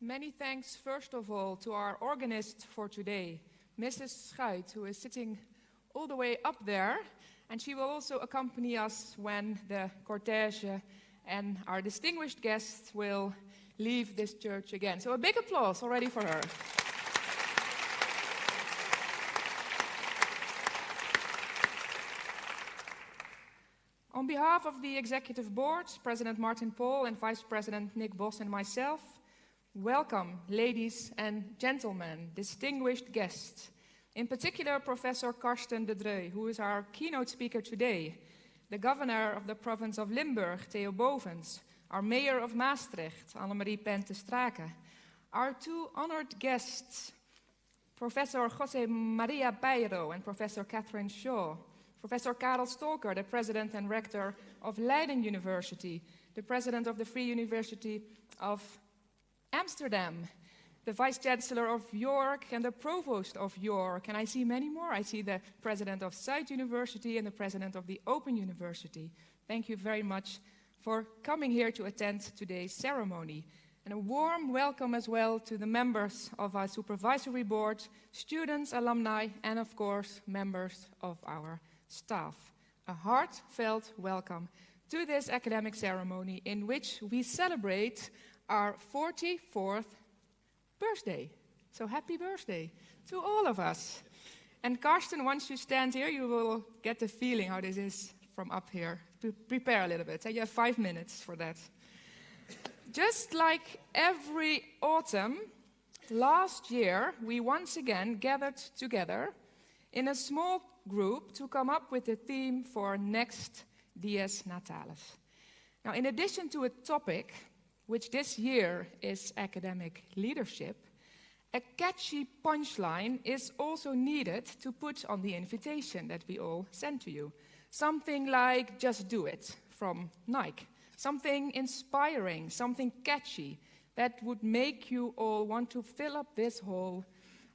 Many thanks, first of all, to our organist for today, Mrs. Schuit, who is sitting all the way up there, and she will also accompany us when the cortege and our distinguished guests will leave this church again. So a big applause already for her. On behalf of the Executive Board, President Martin Pol and Vice President Nick Bos and myself, welcome, ladies and gentlemen, distinguished guests. In particular, Professor Karsten de Dreu, who is our keynote speaker today, the Governor of the Province of Limburg, Theo Bovens, our Mayor of Maastricht, Annemarie Pente-Strake, our two honored guests, Professor José María Peiro and Professor Catherine Shaw, Professor Karel Stolker, the President and Rector of Leiden University, the President of the Free University of Amsterdam, the Vice Chancellor of York and the Provost of York, and I see many more. I see the President of Zuid University and the President of the Open University. Thank you very much for coming here to attend today's ceremony. And a warm welcome as well to the members of our Supervisory Board, students, alumni, and of course, members of our staff. A heartfelt welcome to this academic ceremony in which we celebrate our 44th birthday. So happy birthday to all of us. And Karsten, once you stand here, you will get the feeling how this is from up here. Prepare a little bit. You have 5 minutes for that. Just like every autumn, last year we once again gathered together in a small group to come up with the theme for next Dies Natalis. Now, in addition to a topic, which this year is academic leadership, a catchy punchline is also needed to put on the invitation that we all send to you. Something like "Just Do It" from Nike. Something inspiring, something catchy that would make you all want to fill up this hall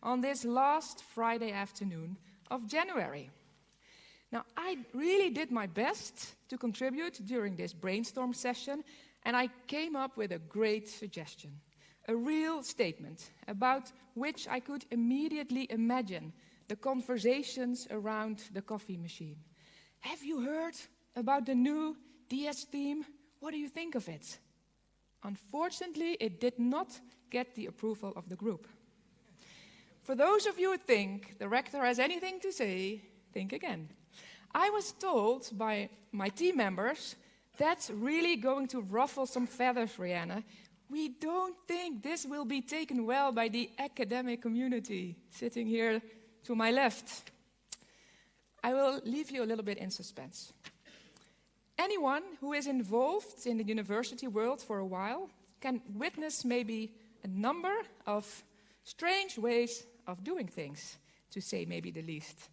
on this last Friday afternoon of January. Now, I really did my best to contribute during this brainstorm session, and I came up with a great suggestion, a real statement about which I could immediately imagine the conversations around the coffee machine. Have you heard about the new DS theme? What do you think of it? Unfortunately, it did not get the approval of the group. For those of you who think the rector has anything to say, think again. I was told by my team members, that's really going to ruffle some feathers, Rihanna. We don't think this will be taken well by the academic community, sitting here to my left. I will leave you a little bit in suspense. Anyone who is involved in the university world for a while can witness maybe a number of strange ways of doing things, to say maybe the least,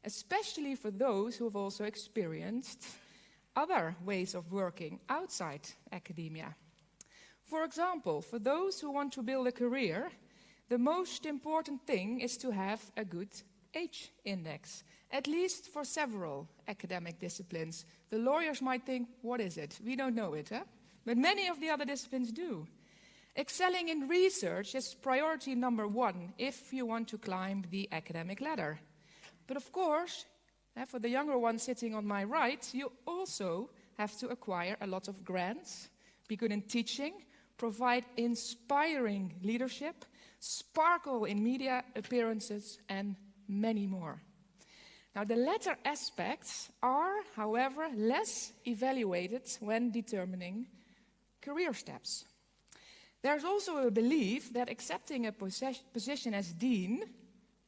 especially for those who have also experienced other ways of working outside academia. For example, for those who want to build a career, the most important thing is to have a good age index, at least for several academic disciplines. The lawyers might think, what is it? We don't know it, huh? But many of the other disciplines do. Excelling in research is priority number one if you want to climb the academic ladder. But of course, for the younger ones sitting on my right, you also have to acquire a lot of grants, be good in teaching, provide inspiring leadership, sparkle in media appearances, and many more. Now, the latter aspects are, however, less evaluated when determining career steps. There's also a belief that accepting a position as dean,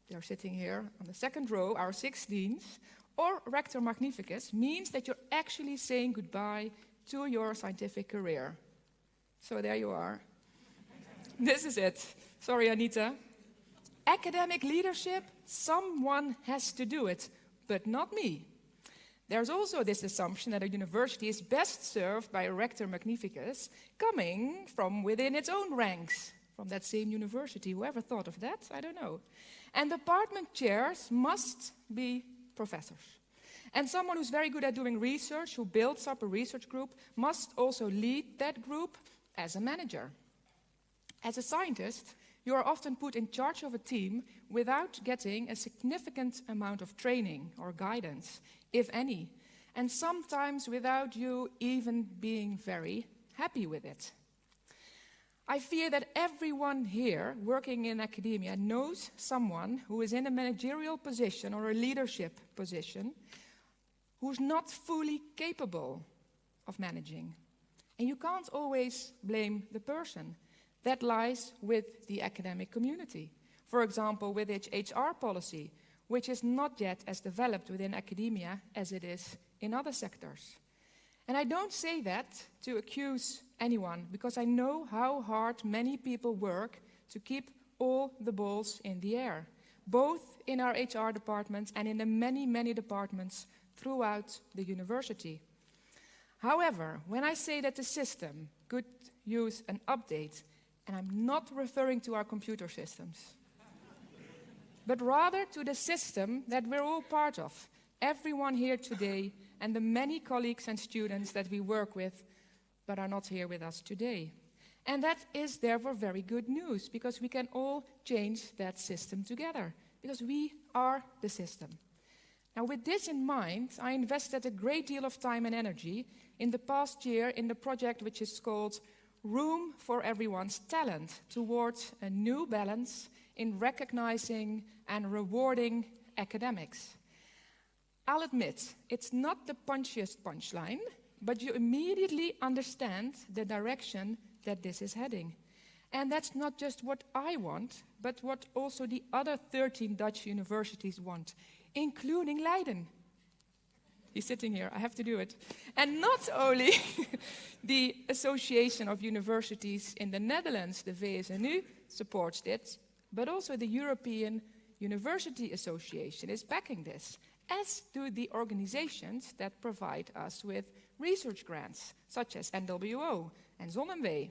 they're sitting here on the second row, our 6 deans, or rector magnificus, means that you're actually saying goodbye to your scientific career. So there you are. This is it. Sorry, Anita. Academic leadership, someone has to do it, but not me. There's also this assumption that a university is best served by a rector magnificus coming from within its own ranks, from that same university. Whoever thought of that? I don't know. And department chairs must be professors. And someone who's very good at doing research, who builds up a research group, must also lead that group as a manager. As a scientist, you are often put in charge of a team without getting a significant amount of training or guidance, if any, and sometimes without you even being very happy with it. I fear that everyone here working in academia knows someone who is in a managerial position or a leadership position who's not fully capable of managing. And you can't always blame the person. That lies with the academic community. For example, with its HR policy, which is not yet as developed within academia as it is in other sectors. And I don't say that to accuse anyone, because I know how hard many people work to keep all the balls in the air, both in our HR department and in the many, many departments throughout the university. However, when I say that the system could use an update, and I'm not referring to our computer systems, but rather to the system that we're all part of, everyone here today, and the many colleagues and students that we work with, but are not here with us today. And that is therefore very good news, because we can all change that system together, because we are the system. Now, with this in mind, I invested a great deal of time and energy in the past year in the project which is called Room for Everyone's Talent, towards a new balance in recognizing and rewarding academics. I'll admit, it's not the punchiest punchline, but you immediately understand the direction that this is heading. And that's not just what I want, but what also the other 13 Dutch universities want, including Leiden. He's sitting here, I have to do it. And not only the Association of Universities in the Netherlands, the VSNU, supports it, but also the European University Association is backing this, as do the organizations that provide us with research grants, such as NWO and ZonMW.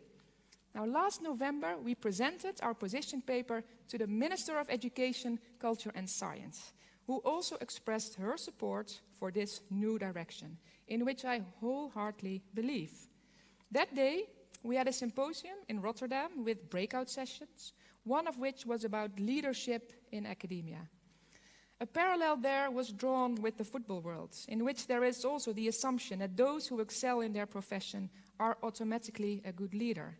Now, last November, we presented our position paper to the Minister of Education, Culture and Science, who also expressed her support for this new direction, in which I wholeheartedly believe. That day, we had a symposium in Rotterdam with breakout sessions, one of which was about leadership in academia. A parallel there was drawn with the football world, in which there is also the assumption that those who excel in their profession are automatically a good leader,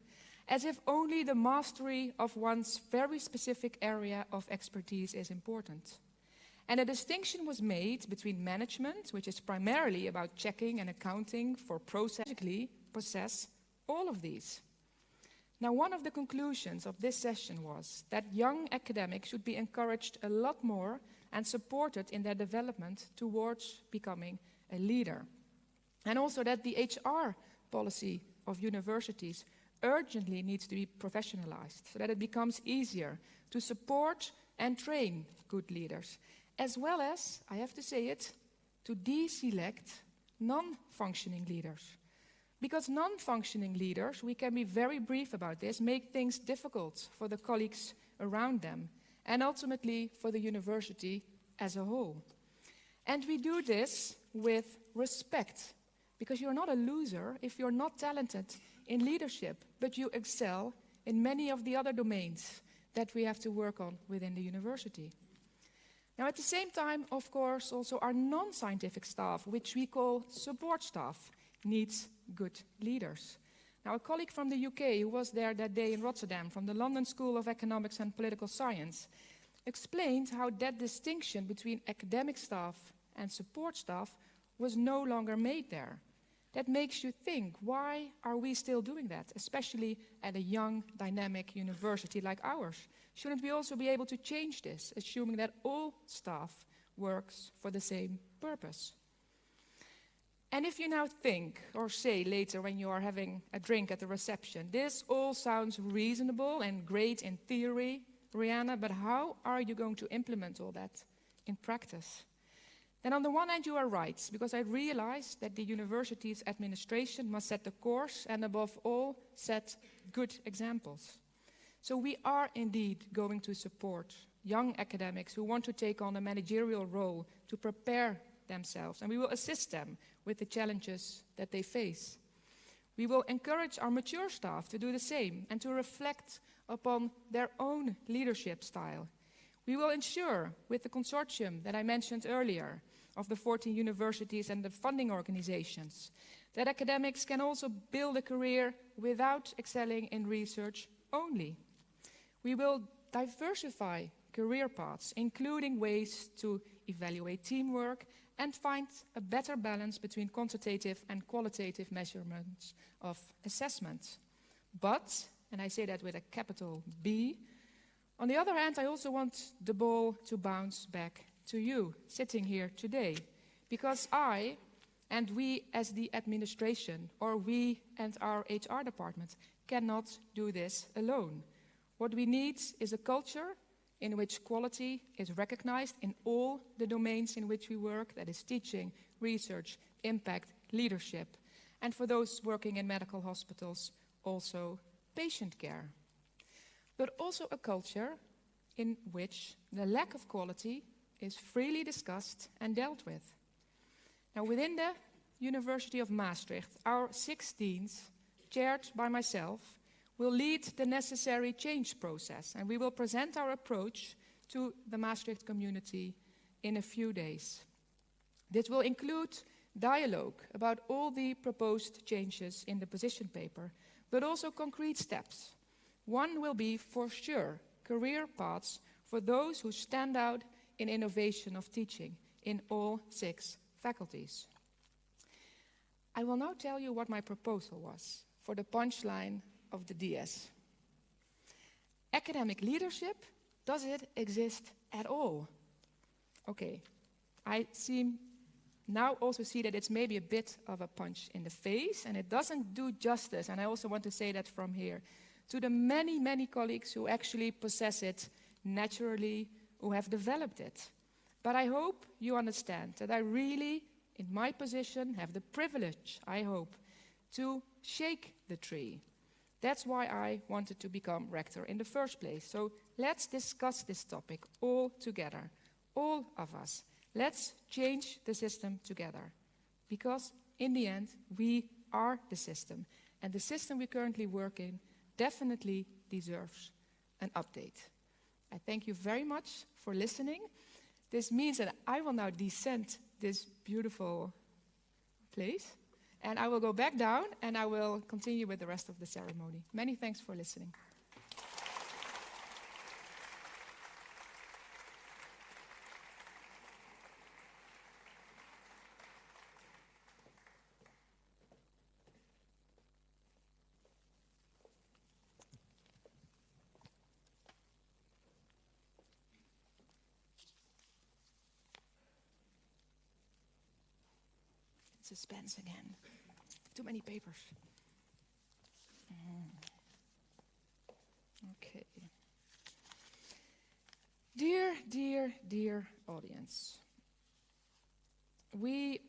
as if only the mastery of one's very specific area of expertise is important. And a distinction was made between management, which is primarily about checking and accounting for processically possess all of these. Now, one of the conclusions of this session was that young academics should be encouraged a lot more and supported in their development towards becoming a leader. And also that the HR policy of universities urgently needs to be professionalized so that it becomes easier to support and train good leaders, as well as, I have to say it, to deselect non-functioning leaders. Because non-functioning leaders, we can be very brief about this, make things difficult for the colleagues around them, and ultimately for the university as a whole. And we do this with respect, because you're not a loser if you're not talented in leadership, but you excel in many of the other domains that we have to work on within the university. Now, at the same time, of course, also our non-scientific staff, which we call support staff, needs good leaders. Now, a colleague from the UK who was there that day in Rotterdam from the London School of Economics and Political Science explained how that distinction between academic staff and support staff was no longer made there. That makes you think, why are we still doing that, especially at a young, dynamic university like ours? Shouldn't we also be able to change this, assuming that all staff works for the same purpose? And if you now think, or say later when you are having a drink at the reception, this all sounds reasonable and great in theory, Rihanna, but how are you going to implement all that in practice? Then on the one hand you are right, because I realize that the university's administration must set the course and above all set good examples. So we are indeed going to support young academics who want to take on a managerial role to prepare themselves, and we will assist them with the challenges that they face. We will encourage our mature staff to do the same and to reflect upon their own leadership style. We will ensure, with the consortium that I mentioned earlier, of the 14 universities and the funding organizations, that academics can also build a career without excelling in research only. We will diversify career paths, including ways to evaluate teamwork and find a better balance between quantitative and qualitative measurements of assessment. But, and I say that with a capital B, on the other hand, I also want the ball to bounce back to you, sitting here today, because I, and we as the administration, or we and our HR department, cannot do this alone. What we need is a culture in which quality is recognized in all the domains in which we work, that is teaching, research, impact, leadership, and for those working in medical hospitals, also patient care. But also a culture in which the lack of quality is freely discussed and dealt with. Now, within the University of Maastricht, our 6 deans, chaired by myself, will lead the necessary change process, and we will present our approach to the Maastricht community in a few days. This will include dialogue about all the proposed changes in the position paper, but also concrete steps. One will be, for sure, career paths for those who stand out in innovation of teaching in all 6 faculties. I will now tell you what my proposal was for the punchline of the DS. Academic leadership, does it exist at all? Okay, I now also see that it's maybe a bit of a punch in the face, and it doesn't do justice, and I also want to say that from here, to the many, many colleagues who actually possess it naturally, who have developed it. But I hope you understand that I really, in my position, have the privilege, I hope, to shake the tree. That's why I wanted to become rector in the first place. So let's discuss this topic all together, all of us. Let's change the system together. Because in the end, we are the system. And the system we currently work in definitely deserves an update. I thank you very much for listening. This means that I will now descend this beautiful place. And I will go back down and I will continue with the rest of the ceremony. Many thanks for listening. Suspense again. Too many papers. Okay. Dear, dear, dear audience, we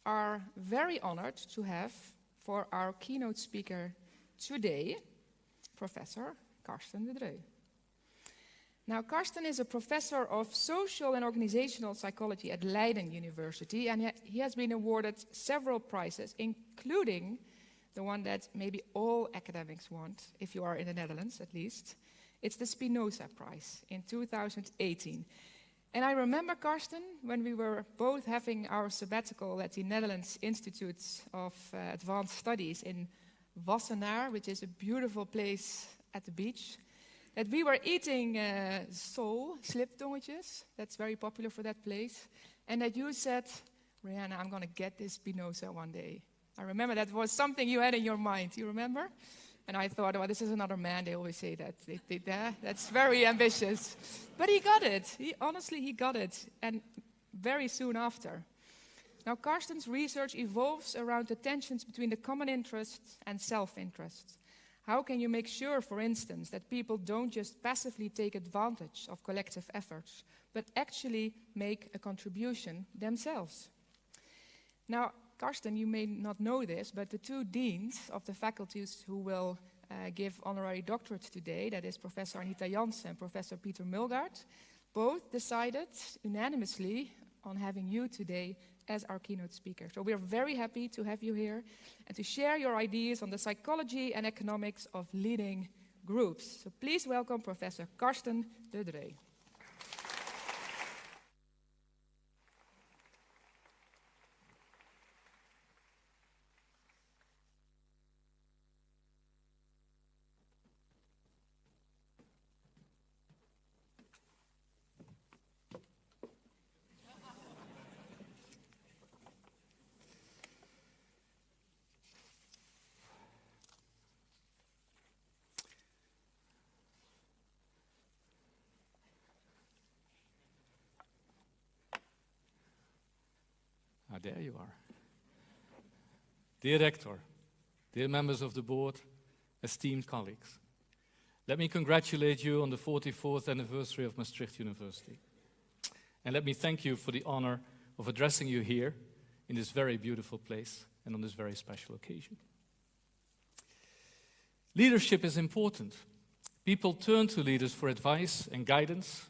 are very honored to have for our keynote speaker today, Professor Karsten de Dreu. Now, Karsten is a professor of social and organizational psychology at Leiden University, and he has been awarded several prizes, including the one that maybe all academics want, if you are in the Netherlands at least. It's the Spinoza Prize in 2018. And I remember, Karsten, when we were both having our sabbatical at the Netherlands Institute of Advanced Studies in Wassenaar, which is a beautiful place at the beach, that we were eating sole, sliptongetjes, that's very popular for that place, and that you said, Rihanna, I'm going to get this Spinoza one day. I remember that was something you had in your mind, you remember? And I thought, well, this is another man, they always say that. That's very ambitious. But he got it, he got it, and very soon after. Now, Karsten's research evolves around the tensions between the common interests and self-interest. How can you make sure, for instance, that people don't just passively take advantage of collective efforts, but actually make a contribution themselves? Now, Karsten, you may not know this, but the 2 deans of the faculties who will give honorary doctorates today, that is Professor Anita Jansen and Professor Pieter Mulgaard, both decided unanimously on having you today as our keynote speaker. So we are very happy to have you here and to share your ideas on the psychology and economics of leading groups. So please welcome Professor Karsten de Dree. There you are. Dear Rector, dear members of the board, esteemed colleagues, let me congratulate you on the 44th anniversary of Maastricht University. And let me thank you for the honor of addressing you here in this very beautiful place and on this very special occasion. Leadership is important. People turn to leaders for advice and guidance.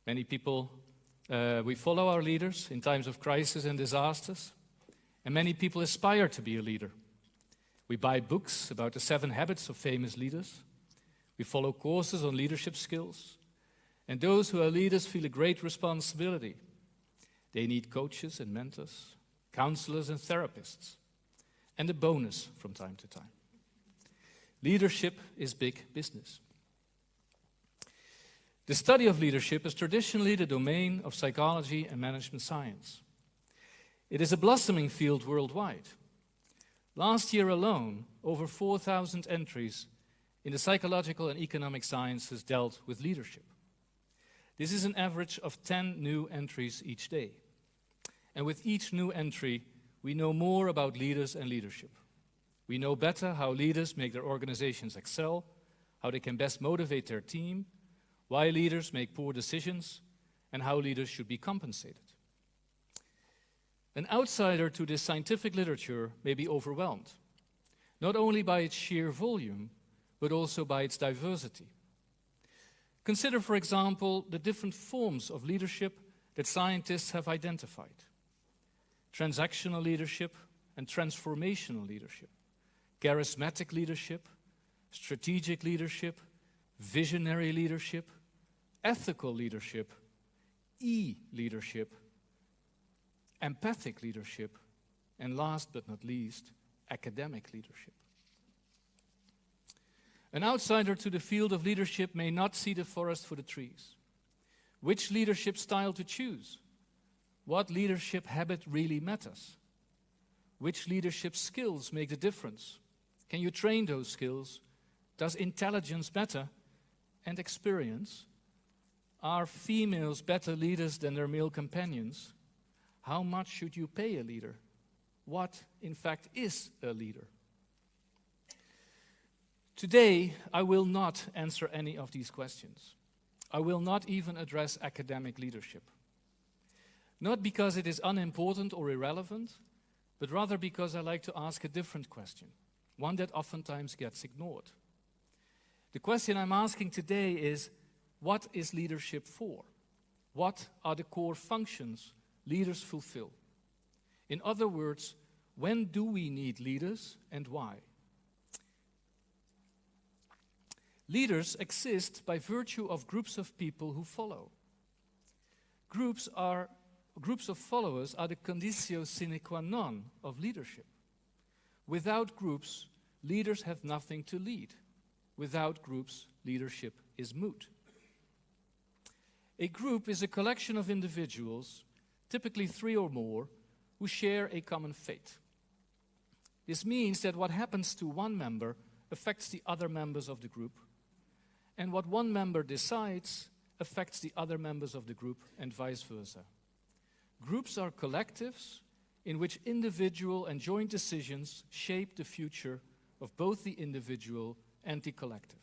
Many people we follow our leaders in times of crisis and disasters, and many people aspire to be a leader. We buy books about the 7 habits of famous leaders. We follow courses on leadership skills, and those who are leaders feel a great responsibility. They need coaches and mentors, counselors and therapists, and a bonus from time to time. Leadership is big business. The study of leadership is traditionally the domain of psychology and management science. It is a blossoming field worldwide. Last year alone, over 4,000 entries in the psychological and economic sciences dealt with leadership. This is an average of 10 new entries each day. And with each new entry, we know more about leaders and leadership. We know better how leaders make their organizations excel, how they can best motivate their team, why leaders make poor decisions, and how leaders should be compensated. An outsider to this scientific literature may be overwhelmed, not only by its sheer volume, but also by its diversity. Consider, for example, the different forms of leadership that scientists have identified. Transactional leadership and transformational leadership, charismatic leadership, strategic leadership, visionary leadership, ethical leadership, e-leadership, empathic leadership, and last but not least, academic leadership. An outsider to the field of leadership may not see the forest for the trees. Which leadership style to choose? What leadership habit really matters? Which leadership skills make the difference? Can you train those skills? Does intelligence matter? And experience? Are females better leaders than their male companions? How much should you pay a leader? What, in fact, is a leader? Today, I will not answer any of these questions. I will not even address academic leadership. Not because it is unimportant or irrelevant, but rather because I like to ask a different question, one that oftentimes gets ignored. The question I'm asking today is, what is leadership for? What are the core functions leaders fulfill? In other words, when do we need leaders and why? Leaders exist by virtue of groups of people who follow. Groups of followers are the conditio sine qua non of leadership. Without groups, leaders have nothing to lead. Without groups, leadership is moot. A group is a collection of individuals, typically 3 or more, who share a common fate. This means that what happens to one member affects the other members of the group, and what one member decides affects the other members of the group, and vice versa. Groups are collectives in which individual and joint decisions shape the future of both the individual and the collective.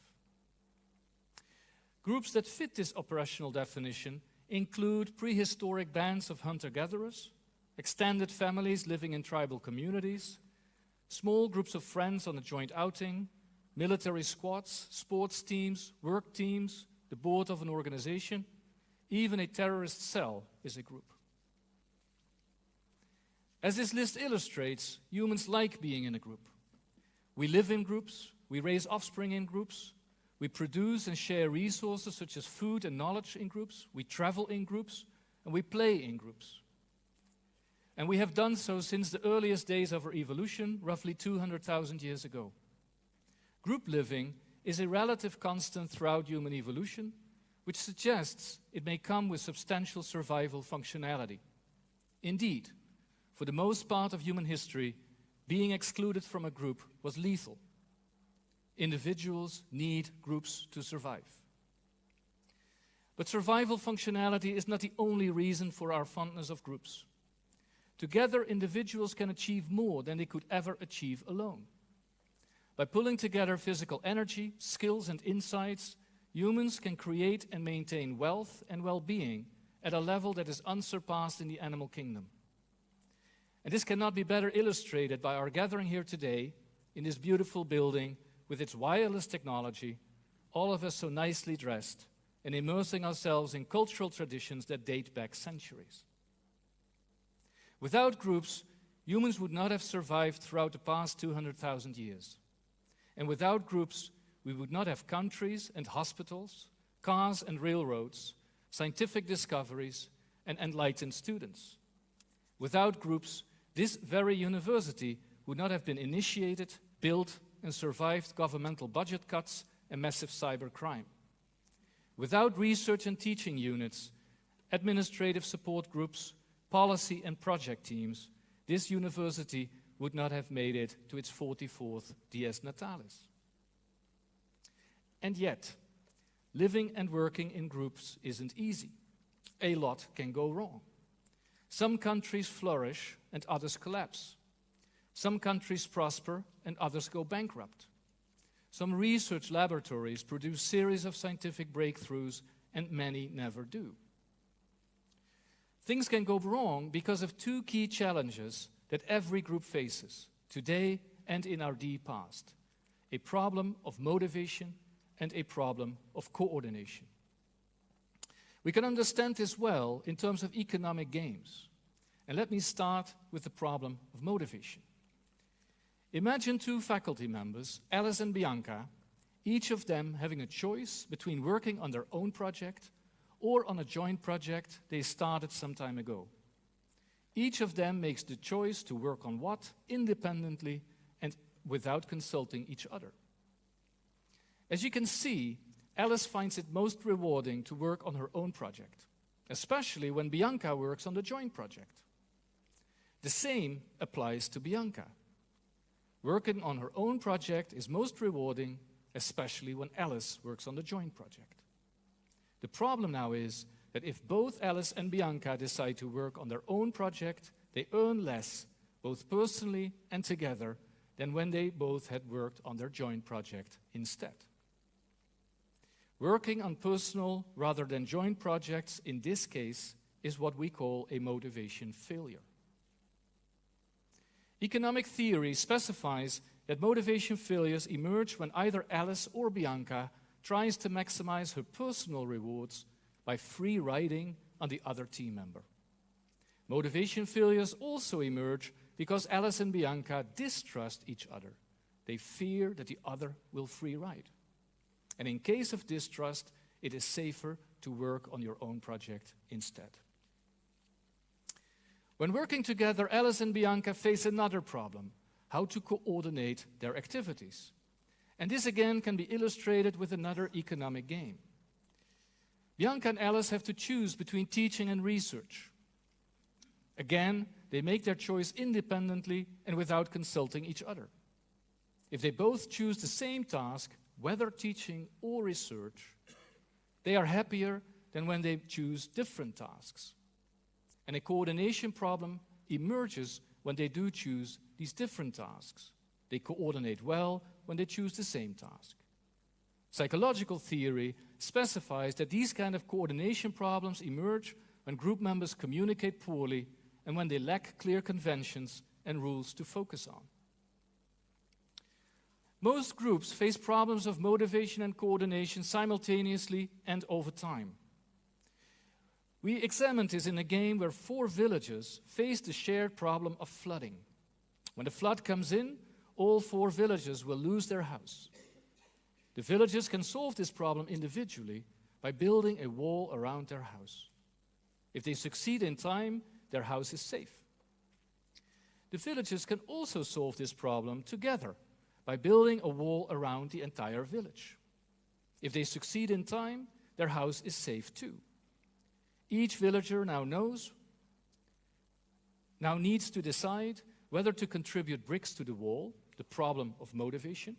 Groups that fit this operational definition include prehistoric bands of hunter-gatherers, extended families living in tribal communities, small groups of friends on a joint outing, military squads, sports teams, work teams, the board of an organization, even a terrorist cell is a group. As this list illustrates, humans like being in a group. We live in groups, we raise offspring in groups, we produce and share resources such as food and knowledge in groups, we travel in groups, and we play in groups. And we have done so since the earliest days of our evolution, roughly 200,000 years ago. Group living is a relative constant throughout human evolution, which suggests it may come with substantial survival functionality. Indeed, for the most part of human history, being excluded from a group was lethal. Individuals need groups to survive. But survival functionality is not the only reason for our fondness of groups. Together, individuals can achieve more than they could ever achieve alone. By pulling together physical energy, skills, and insights, humans can create and maintain wealth and well-being at a level that is unsurpassed in the animal kingdom. And this cannot be better illustrated by our gathering here today in this beautiful building with its wireless technology, all of us so nicely dressed and immersing ourselves in cultural traditions that date back centuries. Without groups, humans would not have survived throughout the past 200,000 years. And without groups, we would not have countries and hospitals, cars and railroads, scientific discoveries, and enlightened students. Without groups, this very university would not have been initiated, built, and survived governmental budget cuts and massive cybercrime. Without research and teaching units, administrative support groups, policy and project teams, this university would not have made it to its 44th Dies Natalis. And yet, living and working in groups isn't easy. A lot can go wrong. Some countries flourish and others collapse. Some countries prosper and others go bankrupt. Some research laboratories produce series of scientific breakthroughs and many never do. Things can go wrong because of two key challenges that every group faces, today and in our deep past. A problem of motivation and a problem of coordination. We can understand this well in terms of economic gains. And let me start with the problem of motivation. Imagine two faculty members, Alice and Bianca, each of them having a choice between working on their own project or on a joint project they started some time ago. Each of them makes the choice to work on what independently and without consulting each other. As you can see, Alice finds it most rewarding to work on her own project, especially when Bianca works on the joint project. The same applies to Bianca. Working on her own project is most rewarding, especially when Alice works on the joint project. The problem now is that if both Alice and Bianca decide to work on their own project, they earn less, both personally and together, than when they both had worked on their joint project instead. Working on personal rather than joint projects in this case is what we call a motivation failure. Economic theory specifies that motivation failures emerge when either Alice or Bianca tries to maximize her personal rewards by free riding on the other team member. Motivation failures also emerge because Alice and Bianca distrust each other. They fear that the other will free ride. And in case of distrust, it is safer to work on your own project instead. When working together, Alice and Bianca face another problem: how to coordinate their activities. And this again can be illustrated with another economic game. Bianca and Alice have to choose between teaching and research. Again, they make their choice independently and without consulting each other. If they both choose the same task, whether teaching or research, they are happier than when they choose different tasks. And a coordination problem emerges when they do choose these different tasks. They coordinate well when they choose the same task. Psychological theory specifies that these kind of coordination problems emerge when group members communicate poorly and when they lack clear conventions and rules to focus on. Most groups face problems of motivation and coordination simultaneously and over time. We examined this in a game where 4 villages faced the shared problem of flooding. When the flood comes in, all 4 villages will lose their house. The villages can solve this problem individually by building a wall around their house. If they succeed in time, their house is safe. The villages can also solve this problem together by building a wall around the entire village. If they succeed in time, their house is safe too. Each villager now needs to decide whether to contribute bricks to the wall, the problem of motivation,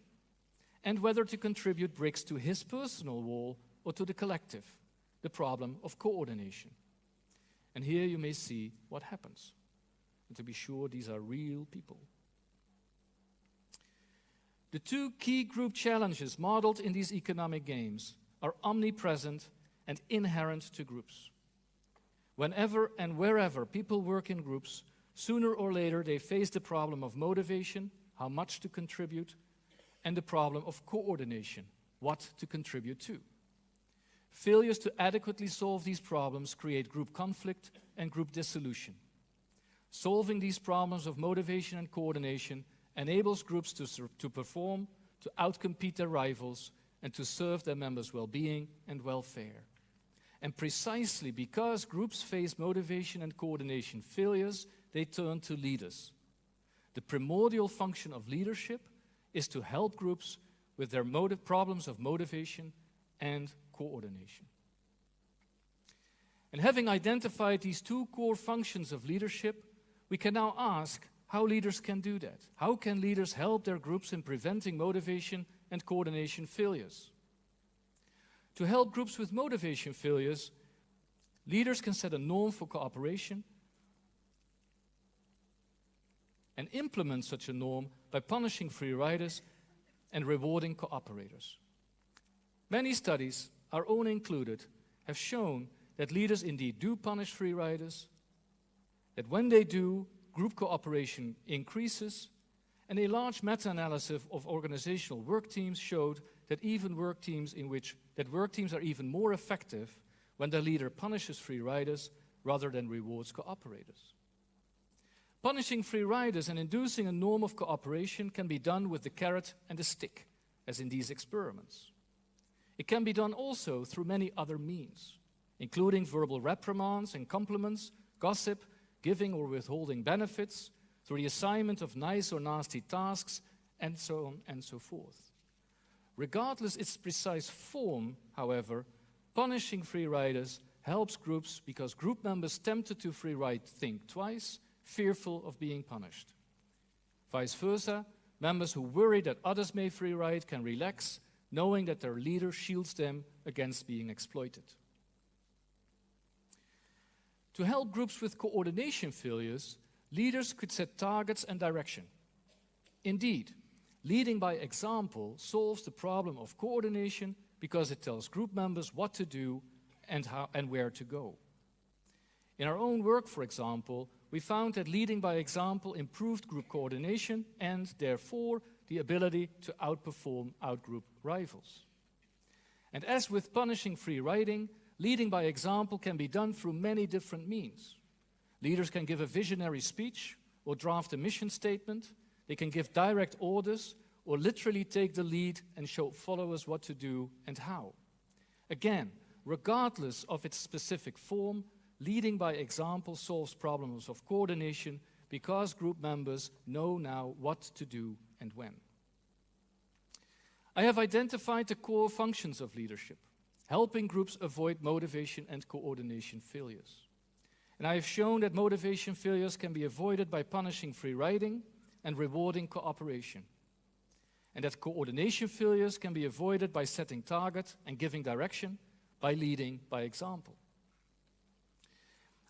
and whether to contribute bricks to his personal wall or to the collective, the problem of coordination. And here you may see what happens. And to be sure, these are real people. The 2 key group challenges modeled in these economic games are omnipresent and inherent to groups. Whenever and wherever people work in groups, sooner or later they face the problem of motivation, how much to contribute, and the problem of coordination, what to contribute to. Failures to adequately solve these problems create group conflict and group dissolution. Solving these problems of motivation and coordination enables groups to perform, to outcompete their rivals, and to serve their members' well-being and welfare. And precisely because groups face motivation and coordination failures, they turn to leaders. The primordial function of leadership is to help groups with their problems of motivation and coordination. And having identified these 2 core functions of leadership, we can now ask how leaders can do that. How can leaders help their groups in preventing motivation and coordination failures? To help groups with motivation failures, leaders can set a norm for cooperation and implement such a norm by punishing free riders and rewarding cooperators. Many studies, our own included, have shown that leaders indeed do punish free riders, that when they do, group cooperation increases, and a large meta-analysis of organizational work teams showed that work teams are even more effective when the leader punishes free riders rather than rewards cooperators. Punishing free riders and inducing a norm of cooperation can be done with the carrot and the stick, as in these experiments. It can be done also through many other means, including verbal reprimands and compliments, gossip, giving or withholding benefits, through the assignment of nice or nasty tasks, and so on and so forth. Regardless its precise form, however, punishing free riders helps groups because group members tempted to free ride think twice, fearful of being punished. Vice versa, members who worry that others may free ride can relax, knowing that their leader shields them against being exploited. To help groups with coordination failures, leaders could set targets and direction. Indeed, leading by example solves the problem of coordination because it tells group members what to do and how and where to go. In our own work, for example, we found that leading by example improved group coordination and, therefore, the ability to outperform outgroup rivals. And as with punishing free riding, leading by example can be done through many different means. Leaders can give a visionary speech or draft a mission statement. They can give direct orders or literally take the lead and show followers what to do and how. Again, regardless of its specific form, leading by example solves problems of coordination because group members know now what to do and when. I have identified the core functions of leadership, helping groups avoid motivation and coordination failures. And I have shown that motivation failures can be avoided by punishing free riding and rewarding cooperation, and that coordination failures can be avoided by setting target and giving direction by leading by example.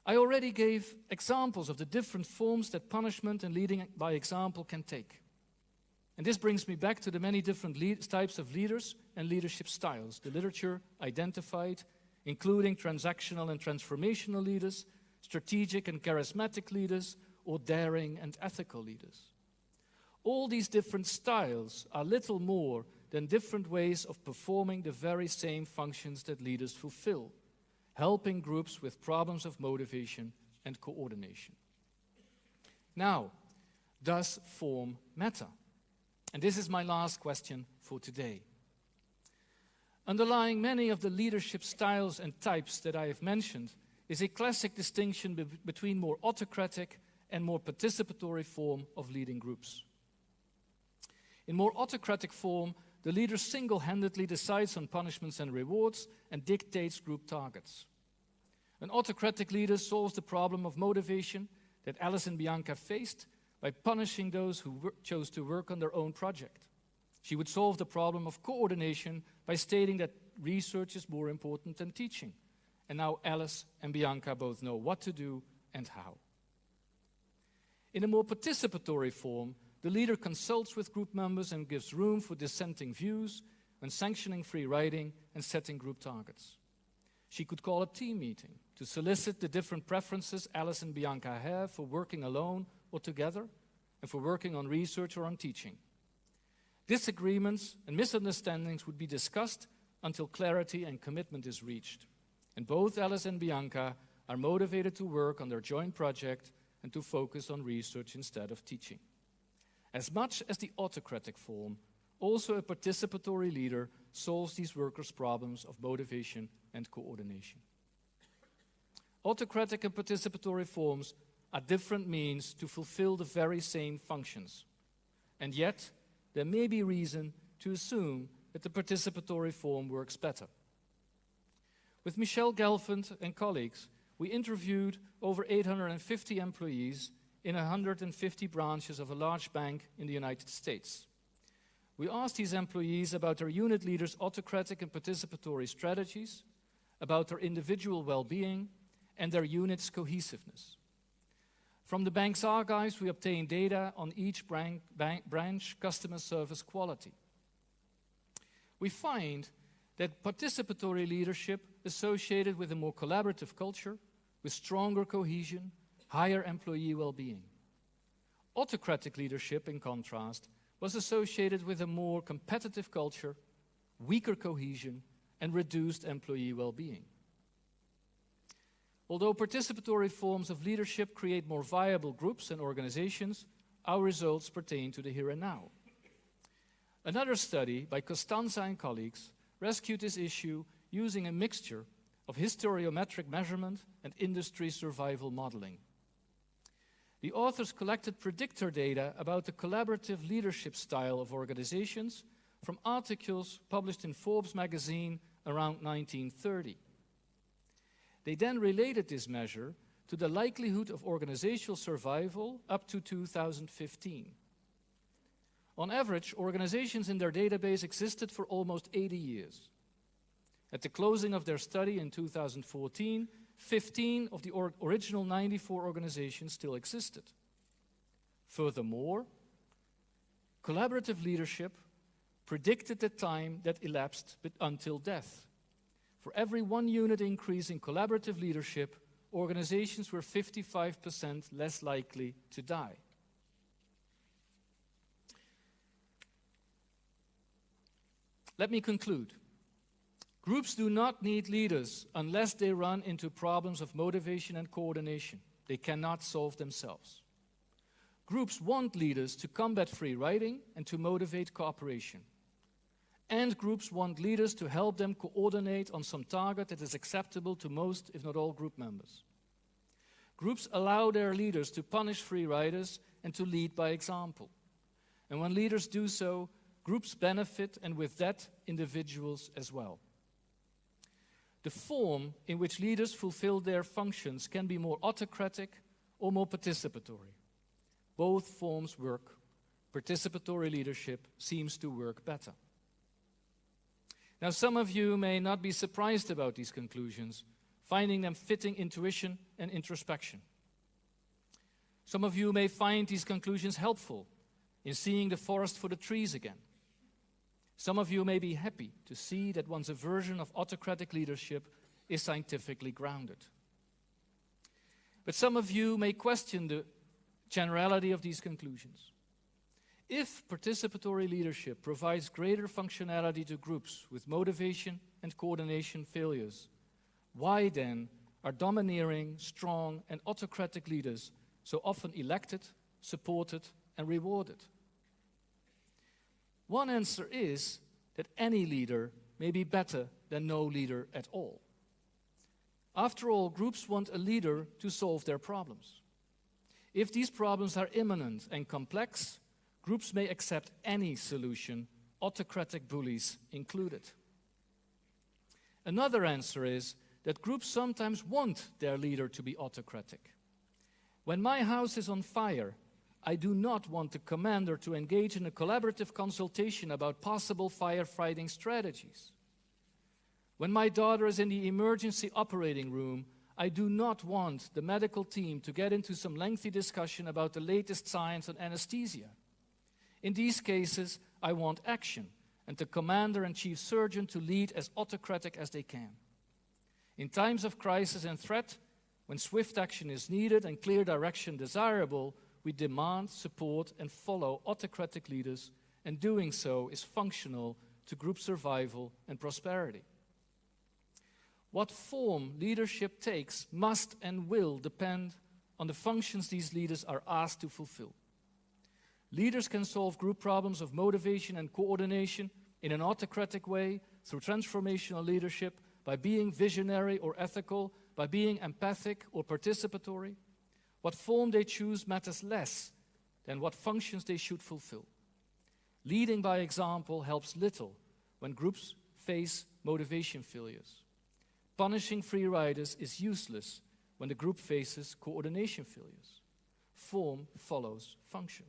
I already gave examples of the different forms that punishment and leading by example can take. And this brings me back to the many different types of leaders and leadership styles the literature identified, including transactional and transformational leaders, strategic and charismatic leaders, or daring and ethical leaders. All these different styles are little more than different ways of performing the very same functions that leaders fulfill, helping groups with problems of motivation and coordination. Now, does form matter? And this is my last question for today. Underlying many of the leadership styles and types that I have mentioned is a classic distinction between more autocratic and more participatory form of leading groups. In more autocratic form, the leader single-handedly decides on punishments and rewards and dictates group targets. An autocratic leader solves the problem of motivation that Alice and Bianca faced by punishing those who chose to work on their own project. She would solve the problem of coordination by stating that research is more important than teaching. And now Alice and Bianca both know what to do and how. In a more participatory form, the leader consults with group members and gives room for dissenting views when sanctioning free riding and setting group targets. She could call a team meeting to solicit the different preferences Alice and Bianca have for working alone or together, and for working on research or on teaching. Disagreements and misunderstandings would be discussed until clarity and commitment is reached. And both Alice and Bianca are motivated to work on their joint project and to focus on research instead of teaching. As much as the autocratic form, also a participatory leader solves these workers' problems of motivation and coordination. Autocratic and participatory forms are different means to fulfill the very same functions. And yet, there may be reason to assume that the participatory form works better. With Michelle Gelfand and colleagues, we interviewed over 850 employees in 150 branches of a large bank in the United States. We asked these employees about their unit leaders' autocratic and participatory strategies, about their individual well-being, and their unit's cohesiveness. From the bank's archives, we obtained data on each branch customer service quality. We find that participatory leadership associated with a more collaborative culture, with stronger cohesion, higher employee well-being. Autocratic leadership, in contrast, was associated with a more competitive culture, weaker cohesion, and reduced employee well-being. Although participatory forms of leadership create more viable groups and organizations, our results pertain to the here and now. Another study by Costanza and colleagues rescued this issue using a mixture of historiometric measurement and industry survival modeling. The authors collected predictor data about the collaborative leadership style of organizations from articles published in Forbes magazine around 1930. They then related this measure to the likelihood of organizational survival up to 2015. On average, organizations in their database existed for almost 80 years. At the closing of their study in 2014, 15 of the original 94 organizations still existed. Furthermore, collaborative leadership predicted the time that elapsed until death. For every 1 unit increase in collaborative leadership, organizations were 55% less likely to die. Let me conclude. Groups do not need leaders unless they run into problems of motivation and coordination. They cannot solve themselves. Groups want leaders to combat free riding and to motivate cooperation. And groups want leaders to help them coordinate on some target that is acceptable to most, if not all, group members. Groups allow their leaders to punish free riders and to lead by example. And when leaders do so, groups benefit, and with that, individuals as well. The form in which leaders fulfill their functions can be more autocratic or more participatory. Both forms work. Participatory leadership seems to work better. Now, some of you may not be surprised about these conclusions, finding them fitting intuition and introspection. Some of you may find these conclusions helpful in seeing the forest for the trees again. Some of you may be happy to see that one's aversion of autocratic leadership is scientifically grounded. But some of you may question the generality of these conclusions. If participatory leadership provides greater functionality to groups with motivation and coordination failures, Why then are domineering, strong, and autocratic leaders so often elected, supported, and rewarded? One answer is that any leader may be better than no leader at all. After all, groups want a leader to solve their problems. If these problems are imminent and complex, groups may accept any solution, autocratic bullies included. Another answer is that groups sometimes want their leader to be autocratic. When my house is on fire, I do not want the commander to engage in a collaborative consultation about possible firefighting strategies. When my daughter is in the emergency operating room, I do not want the medical team to get into some lengthy discussion about the latest science on anesthesia. In these cases, I want action, and the commander and chief surgeon to lead as autocratic as they can. In times of crisis and threat, when swift action is needed and clear direction desirable, we demand, support, and follow autocratic leaders, and doing so is functional to group survival and prosperity. What form leadership takes must and will depend on the functions these leaders are asked to fulfill. Leaders can solve group problems of motivation and coordination in an autocratic way through transformational leadership, by being visionary or ethical, by being empathic or participatory. What form they choose matters less than what functions they should fulfill. Leading by example helps little when groups face motivation failures. Punishing Freeriders is useless when the group faces coordination failures. Form follows function.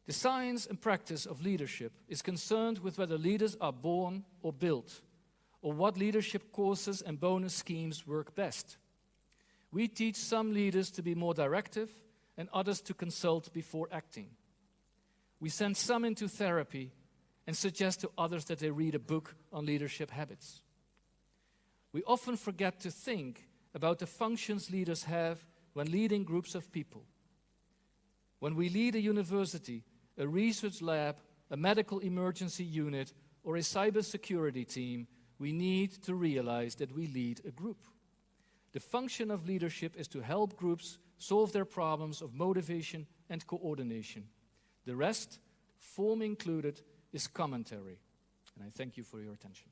The science and practice of leadership is concerned with whether leaders are born or built, or what leadership courses and bonus schemes work best. We teach some leaders to be more directive and others to consult before acting. We send some into therapy and suggest to others that they read a book on leadership habits. We often forget to think about the functions leaders have when leading groups of people. When we lead a university, a research lab, a medical emergency unit, or a cybersecurity team, we need to realize that we lead a group. The function of leadership is to help groups solve their problems of motivation and coordination. The rest, form included, is commentary. And I thank you for your attention.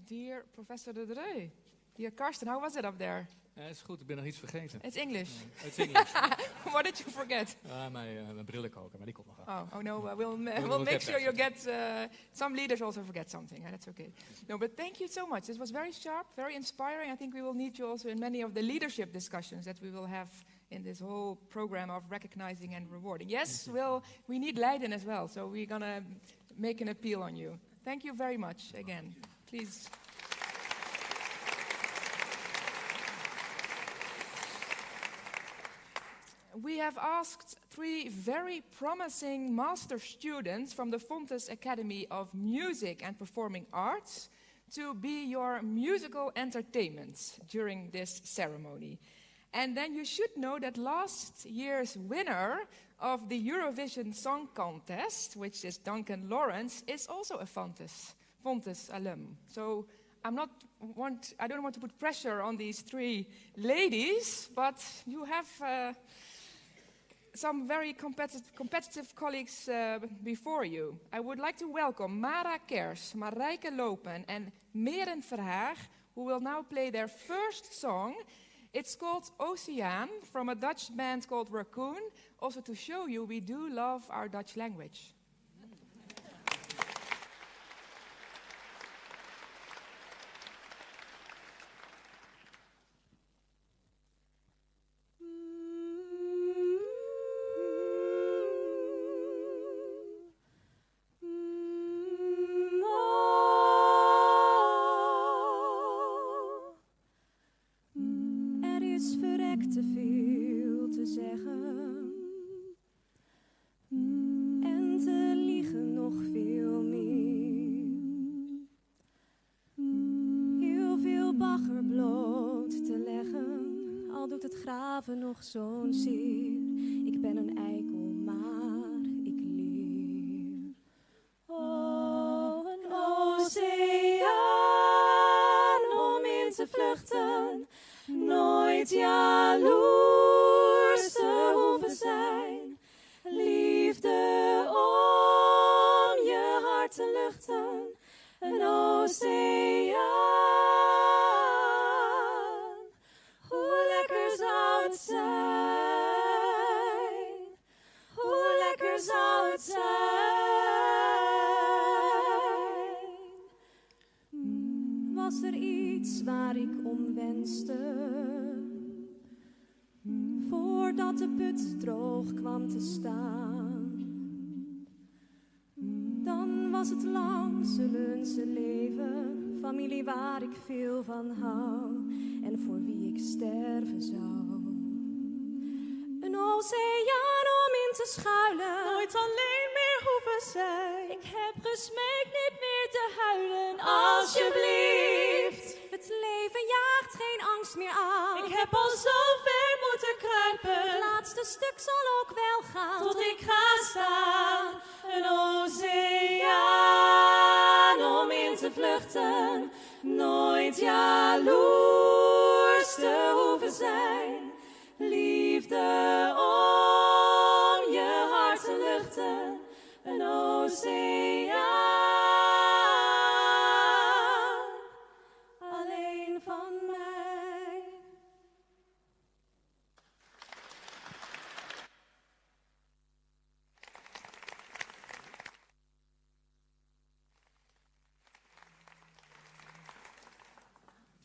Dear Professor De Dreux, dear Karsten, how was it up there? Is goed, ik ben nog iets vergeten. It's English. It's English. What did you forget? Mijn brillen koken, maar die komt nog wel. Oh no, we'll make sure you get... some leaders also forget something, that's okay. No, but thank you so much. This was very sharp, very inspiring. I think we will need you also in many of the leadership discussions that we will have in this whole program of recognizing and rewarding. Yes, we need Leiden as well, so we're going to make an appeal on you. Thank you very much again. Please. We have asked 3 very promising master students from the Fontes Academy of Music and Performing Arts to be your musical entertainment during this ceremony. And then you should know that last year's winner of the Eurovision Song Contest, which is Duncan Lawrence, is also a Fontes alum. So I don't want to put pressure on these 3 ladies, but you have some very competitive colleagues before you. I would like to welcome Mara Kers, Marijke Lopen, and Meren Verhaar, who will now play their first song. It's called Oceaan, from a Dutch band called Raccoon, also to show you we do love our Dutch language. En te haven nog zo'n zeer. Ik ben een eikel, maar ik leer. Oh, een oceaan om in te vluchten. Nooit jaloers te hoeven zijn. Liefde om je hart te luchten. Een oceaan. Hoe lekker zou het zijn? Hoe lekker zou het zijn? Was er iets waar ik om wenste? Voordat de put droog kwam te staan. Dan was het lang zullense leven, familie waar ik veel van hou en voor wie ik sterven zou. Een oceaan om in te schuilen, nooit alleen meer hoeven zijn. Ik heb gesmeekt niet meer te huilen, alsjeblieft. Het leven jaagt geen angst meer aan. Ik heb al zo ver moeten kruipen. Het laatste stuk zal ook wel gaan, tot ik ga staan. Een oceaan om in te vluchten. Nooit jaloers te hoeven zijn. Liefde om je hart te luchten. Een oceaan. Alleen van mij.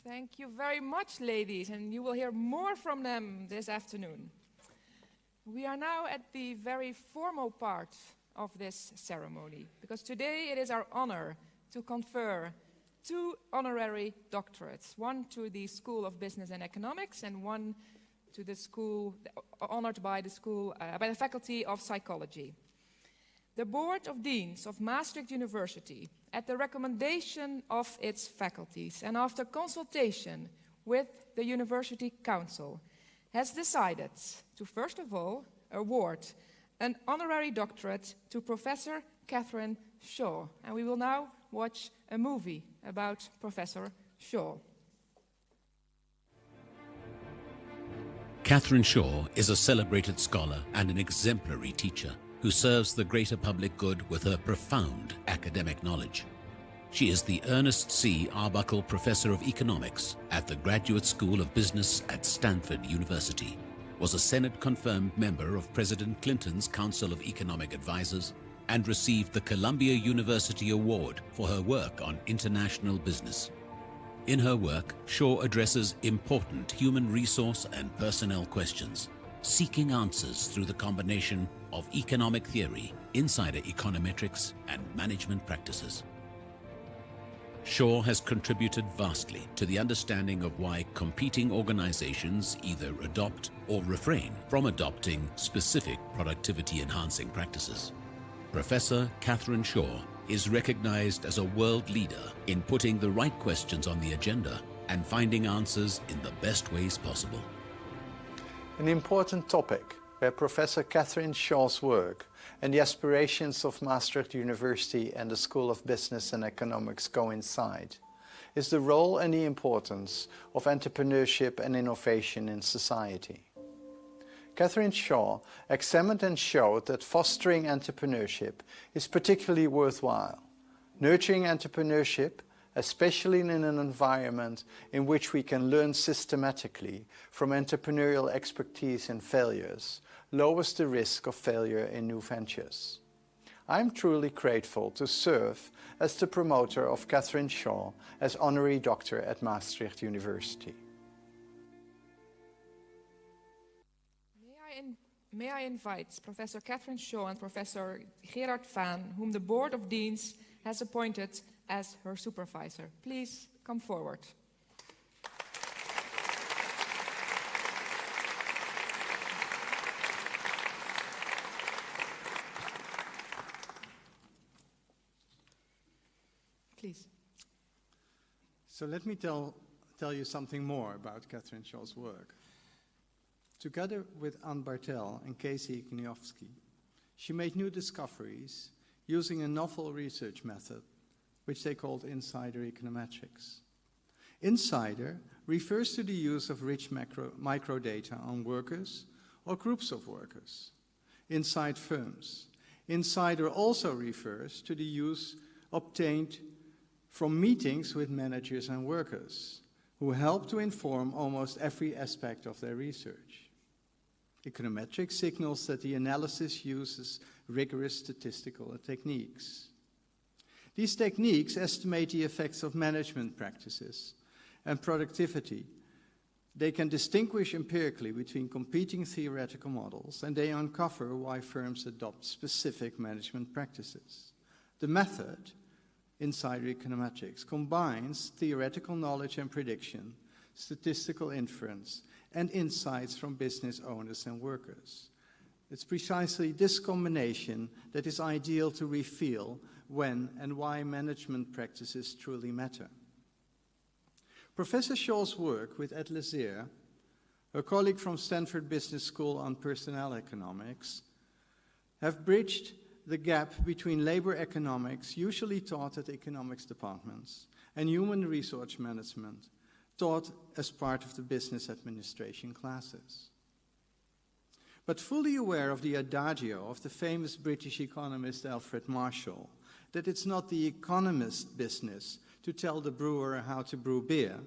Thank you very much, ladies, and you will hear more from them this afternoon. We are now at the very formal part of this ceremony, because today it is our honor to confer 2 honorary doctorates, one to the School of Business and Economics and one to the school, honored by the school, by the Faculty of Psychology. The Board of Deans of Maastricht University, at the recommendation of its faculties and after consultation with the University Council, has decided to first of all award an honorary doctorate to Professor Catherine Shaw. And we will now watch a movie about Professor Shaw. Catherine Shaw is a celebrated scholar and an exemplary teacher who serves the greater public good with her profound academic knowledge. She is the Ernest C. Arbuckle Professor of Economics at the Graduate School of Business at Stanford University, was a Senate-confirmed member of President Clinton's Council of Economic Advisors, and received the Columbia University Award for her work on international business. In her work, Shaw addresses important human resource and personnel questions, seeking answers through the combination of economic theory, insider econometrics, and management practices. Shaw has contributed vastly to the understanding of why competing organizations either adopt or refrain from adopting specific productivity-enhancing practices. Professor Catherine Shaw is recognized as a world leader in putting the right questions on the agenda and finding answers in the best ways possible. An important topic where Professor Catherine Shaw's work and the aspirations of Maastricht University and the School of Business and Economics coincide is the role and the importance of entrepreneurship and innovation in society. Catherine Shaw examined and showed that fostering entrepreneurship is particularly worthwhile. Nurturing entrepreneurship, especially in an environment in which we can learn systematically from entrepreneurial expertise and failures, lowers the risk of failure in new ventures. I'm truly grateful to serve as the promoter of Catherine Shaw as honorary doctor at Maastricht University. May I invite Professor Catherine Shaw and Professor Gerard Vaan, whom the Board of Deans has appointed as her supervisor. Please come forward. Please. So let me tell you something more about Catherine Shaw's work. Together with Anne Bartel and Casey Igniowski, she made new discoveries using a novel research method, which they called insider econometrics. Insider refers to the use of rich microdata on workers or groups of workers inside firms. Insider also refers to the use obtained from meetings with managers and workers who help to inform almost every aspect of their research. Econometrics signals that the analysis uses rigorous statistical techniques. These techniques estimate the effects of management practices and productivity. They can distinguish empirically between competing theoretical models, and they uncover why firms adopt specific management practices. The method, insider econometrics, combines theoretical knowledge and prediction, statistical inference, and insights from business owners and workers. It's precisely this combination that is ideal to reveal when and why management practices truly matter. Professor Scholl's work with Ed Lazier, her colleague from Stanford Business School on personnel economics, have bridged the gap between labor economics, usually taught at economics departments, and human resource management, taught as part of the business administration classes. But fully aware of the adagio of the famous British economist Alfred Marshall, that it's not the economist's business to tell the brewer how to brew beer,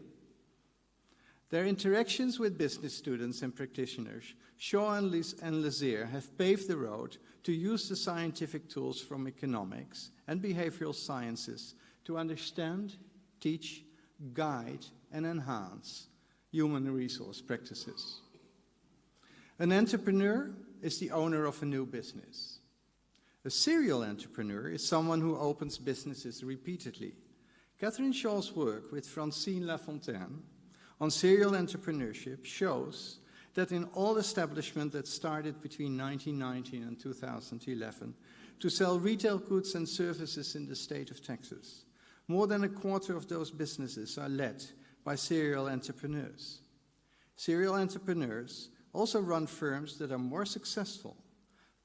their interactions with business students and practitioners, Shaw and Lazier have paved the road to use the scientific tools from economics and behavioral sciences to understand, teach, guide, and enhance human resource practices. An entrepreneur is the owner of a new business. A serial entrepreneur is someone who opens businesses repeatedly. Catherine Shaw's work with Francine Lafontaine on serial entrepreneurship shows that in all establishments that started between 1919 and 2011 to sell retail goods and services in the state of Texas, more than a quarter of those businesses are led by serial entrepreneurs. Serial entrepreneurs also run firms that are more successful.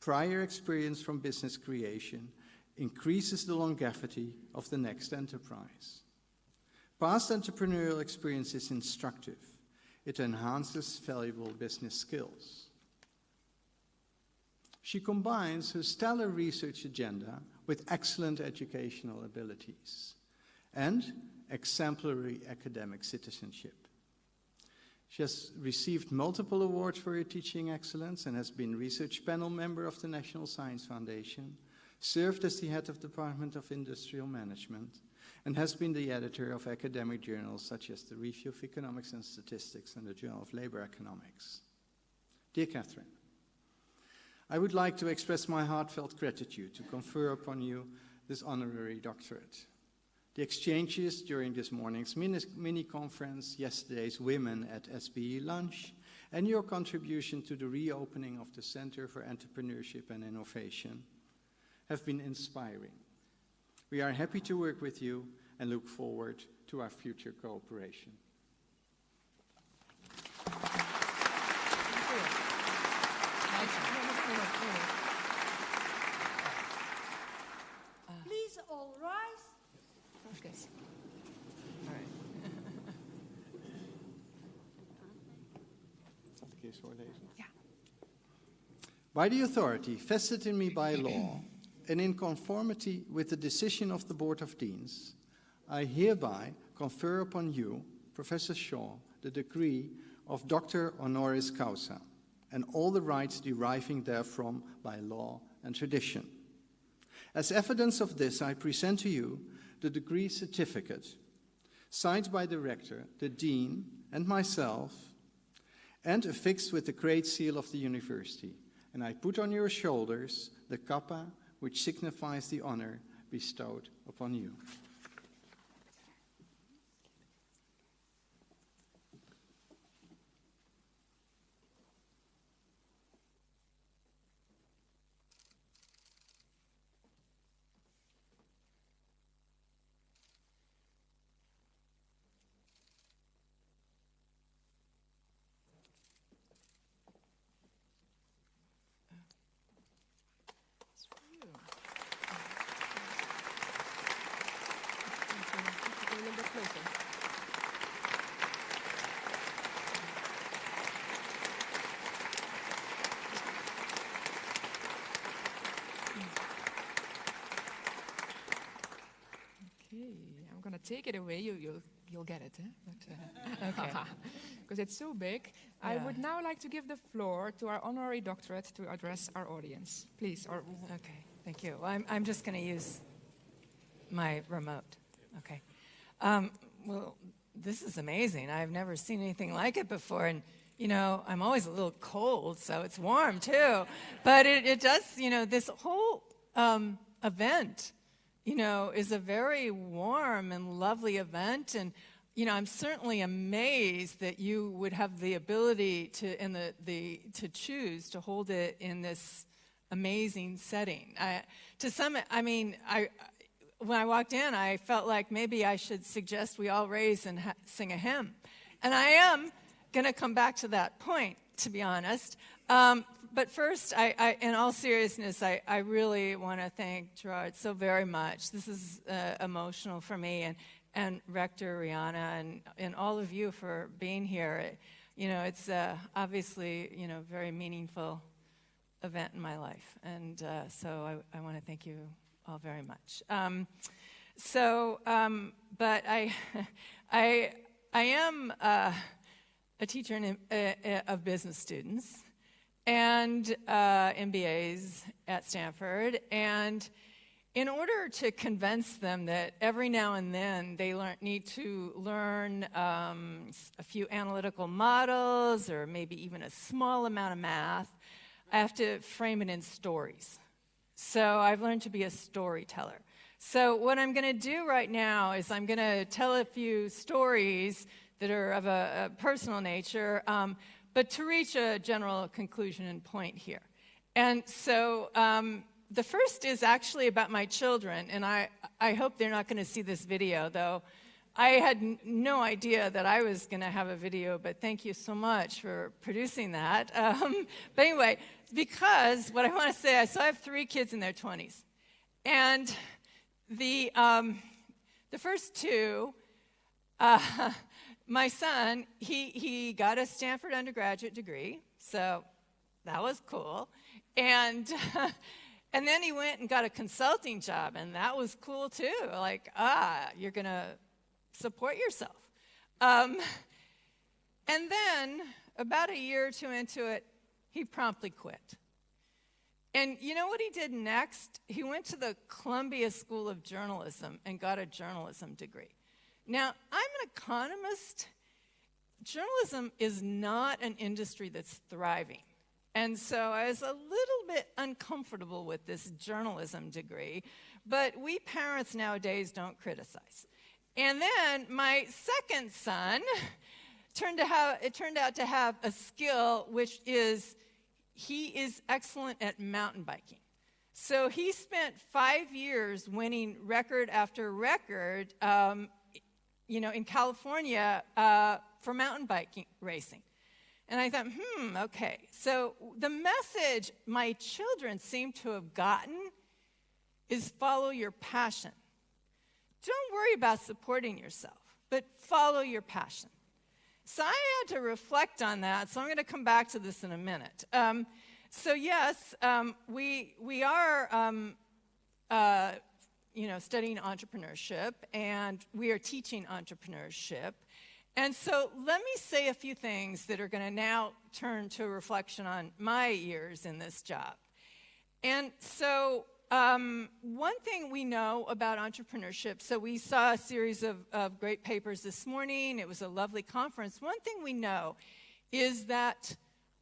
Prior experience from business creation increases the longevity of the next enterprise. Past entrepreneurial experience is instructive. It enhances valuable business skills. She combines her stellar research agenda with excellent educational abilities and exemplary academic citizenship. She has received multiple awards for her teaching excellence and has been research panel member of the National Science Foundation, served as the head of the Department of Industrial Management, and has been the editor of academic journals such as the Review of Economics and Statistics and the Journal of Labor Economics. Dear Catherine, I would like to express my heartfelt gratitude to confer upon you this honorary doctorate. The exchanges during this morning's mini-conference, yesterday's Women at SBE lunch, and your contribution to the reopening of the Center for Entrepreneurship and Innovation have been inspiring. We are happy to work with you and look forward to our future cooperation. Please all rise. Okay. All right. Yeah. By the authority vested in me by law, and in conformity with the decision of the Board of Deans, I hereby confer upon you, Professor Shaw, the degree of Doctor Honoris Causa, and all the rights deriving therefrom by law and tradition. As evidence of this, I present to you the degree certificate, signed by the Rector, the Dean, and myself, and affixed with the Great Seal of the University, and I put on your shoulders the kappa, which signifies the honor bestowed upon you. take it away, you'll get it. Okay. Because it's so big. I would now like to give the floor to our honorary doctorate to address our audience. Please. Okay, thank you. Well, I'm just going to use my remote. Okay. Well, this is amazing. I've never seen anything like it before. And, I'm always a little cold, so it's warm, too. But it does, this whole event, is a very warm and lovely event. And, I'm certainly amazed that you would have the ability to choose to hold it in this amazing setting. When I walked in, I felt like maybe I should suggest we all raise and sing a hymn. And I am going to come back to that point, to be honest. But first, in all seriousness, I really want to thank Gerard so very much. This is emotional for me, and Rector Rihanna, and all of you for being here. It's obviously, very meaningful event in my life. And so I want to thank you all very much. But I am a teacher of business students and MBAs at Stanford, and in order to convince them that every now and then they need to learn a few analytical models or maybe even a small amount of math, I have to frame it in stories. So I've learned to be a storyteller. So what I'm going to do right now is I'm going to tell a few stories that are of a personal nature, but to reach a general conclusion and point here. And so the first is actually about my children, and I hope they're not going to see this video, though. I had no idea that I was going to have a video, but thank you so much for producing that. But anyway, because what I want to say, so I have 3 kids in their 20s. And the first 2, my son, he got a Stanford undergraduate degree, so that was cool. And then he went and got a consulting job, and that was cool too. Like, you're going to support yourself. And then, about a year or 2 into it, he promptly quit. And you know what he did next? He went to the Columbia School of Journalism and got a journalism degree. Now, I'm an economist. Journalism is not an industry that's thriving. And so I was a little bit uncomfortable with this journalism degree, but we parents nowadays don't criticize. And then my second son turned out to have a skill, which is he is excellent at mountain biking. So he spent 5 years winning record after record, in California for mountain biking racing. And I thought, okay. So the message my children seem to have gotten is follow your passion. Don't worry about supporting yourself, but follow your passion. So I had to reflect on that, so I'm going to come back to this in a minute. So yes, we are studying entrepreneurship, and we are teaching entrepreneurship. And so let me say a few things that are going to now turn to a reflection on my years in this job. And so one thing we know about entrepreneurship, so we saw a series of great papers this morning. It was a lovely conference. One thing we know is that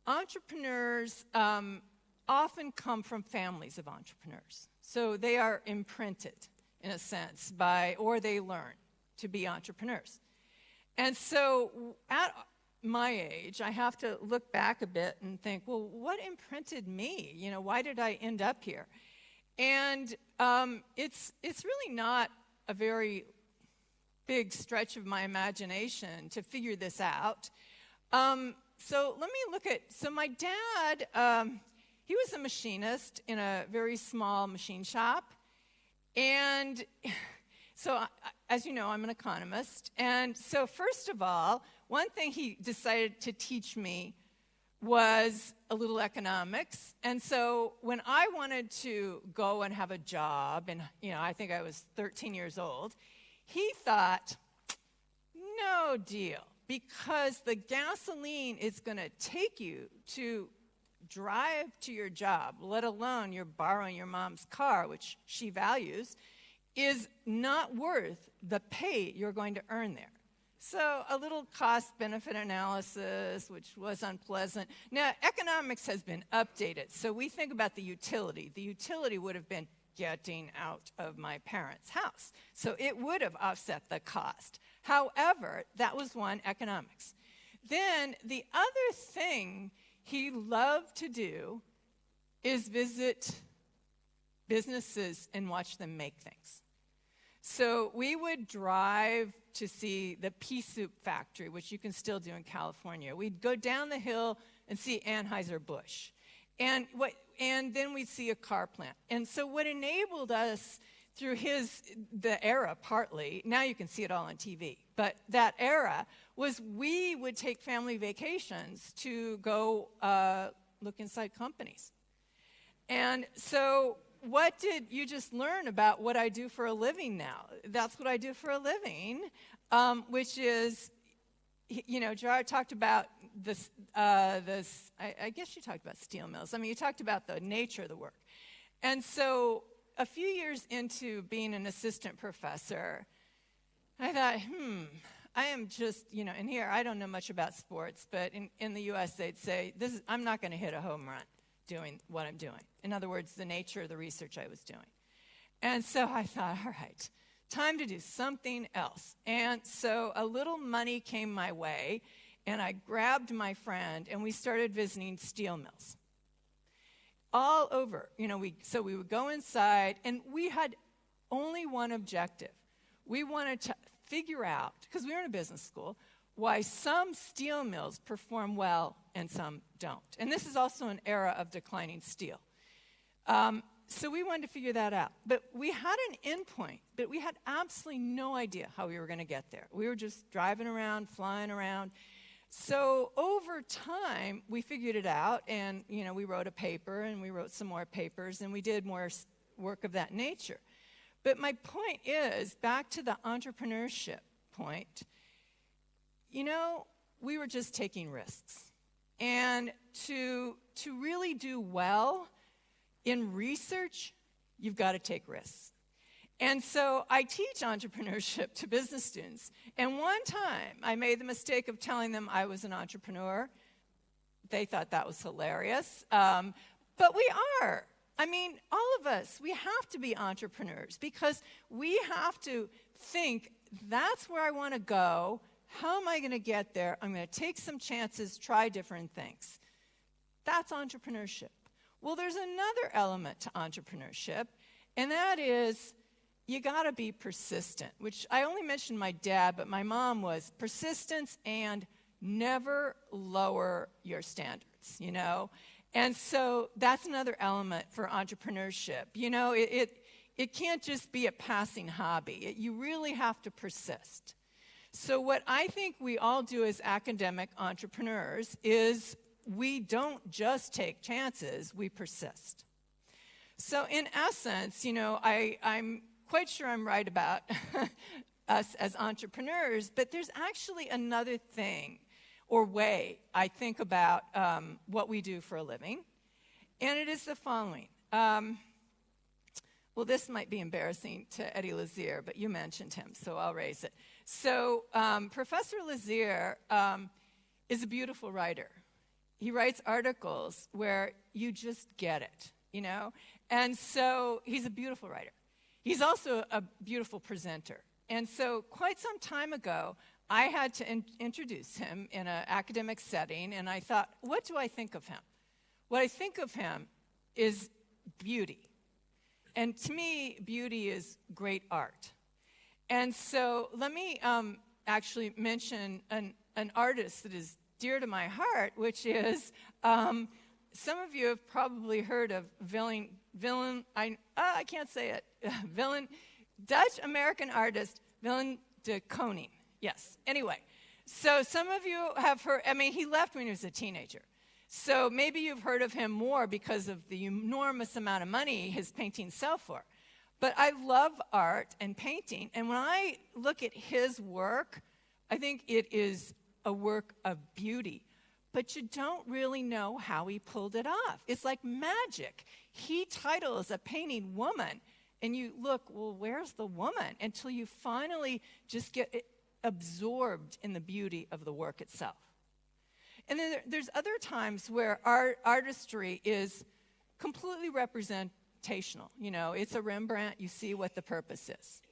entrepreneurs often come from families of entrepreneurs. So they are imprinted, in a sense, or they learn to be entrepreneurs. And so at my age, I have to look back a bit and think, well, what imprinted me? Why did I end up here? And it's really not a very big stretch of my imagination to figure this out. So let me look at, so my dad, he was a machinist in a very small machine shop. And so, as you know, I'm an economist. And so first of all, one thing he decided to teach me was a little economics. And so when I wanted to go and have a job, and I think I was 13 years old, He thought, no deal, because the gasoline is going to take you to drive to your job, let alone you're borrowing your mom's car, which she values, is not worth the pay you're going to earn there. So a little cost-benefit analysis, which was unpleasant. Now, economics has been updated, so we think about the utility. The utility would have been getting out of my parents' house, so it would have offset the cost. However, that was one, economics. Then the other thing he loved to do is visit businesses and watch them make things. So we would drive to see the pea soup factory, which you can still do in California. We'd go down the hill and see Anheuser-Busch. And then we'd see a car plant. And so what enabled us through the era partly, now you can see it all on TV, but that era was we would take family vacations to go look inside companies. And so what did you just learn about what I do for a living now? That's what I do for a living, which is, you know, Jar talked about this, I guess you talked about steel mills. I mean, you talked about the nature of the work. And so a few years into being an assistant professor, I thought, I am just, you know, and here I don't know much about sports, but in the U.S. they'd say, I'm not going to hit a home run doing what I'm doing. In other words, the nature of the research I was doing. And so I thought, all right, time to do something else. And so a little money came my way, and I grabbed my friend, and we started visiting steel mills. All over, you know, so we would go inside, and we had only one objective. We wanted to figure out, because we were in a business school, why some steel mills perform well and some don't. And this is also an era of declining steel. So we wanted to figure that out. But we had an endpoint, but we had absolutely no idea how we were going to get there. We were just driving around, flying around. So over time, we figured it out, and you know, we wrote a paper, and we wrote some more papers, and we did more work of that nature. But my point is, back to the entrepreneurship point, you know, we were just taking risks. And to really do well in research, you've got to take risks. And so I teach entrepreneurship to business students. And one time, I made the mistake of telling them I was an entrepreneur. They thought that was hilarious. But we are. I mean, all of us, we have to be entrepreneurs because we have to think, that's where I want to go. How am I going to get there? I'm going to take some chances, try different things. That's entrepreneurship. Well, there's another element to entrepreneurship, and that is you got to be persistent, which I only mentioned my dad, but my mom was persistence and never lower your standards, you know? And so that's another element for entrepreneurship. You know, it can't just be a passing hobby. You really have to persist. So what I think we all do as academic entrepreneurs is we don't just take chances, we persist. So in essence, you know, I'm quite sure I'm right about us as entrepreneurs, but there's actually another thing or way I think about what we do for a living, and it is the following. Well, this might be embarrassing to Eddie Lazier, but you mentioned him, so I'll raise it. So Professor Lazier is a beautiful writer. He writes articles where you just get it, you know? And so he's a beautiful writer. He's also a beautiful presenter. And so quite some time ago, I had to introduce him in an academic setting, and I thought, what do I think of him? What I think of him is beauty. And to me, beauty is great art. And so let me actually mention an artist that is dear to my heart, which is, some of you have probably heard of I can't say it, Dutch-American artist Willem de Koning. Yes, anyway, so some of you have heard, I mean, he left when he was a teenager. So maybe you've heard of him more because of the enormous amount of money his paintings sell for. But I love art and painting, and when I look at his work, I think it is a work of beauty. But you don't really know how he pulled it off. It's like magic. He titles a painting Woman, and you look, well, where's the woman? Until you finally just get absorbed in the beauty of the work itself. And then there's other times where artistry is completely representational. You know, it's a Rembrandt, you see what the purpose is.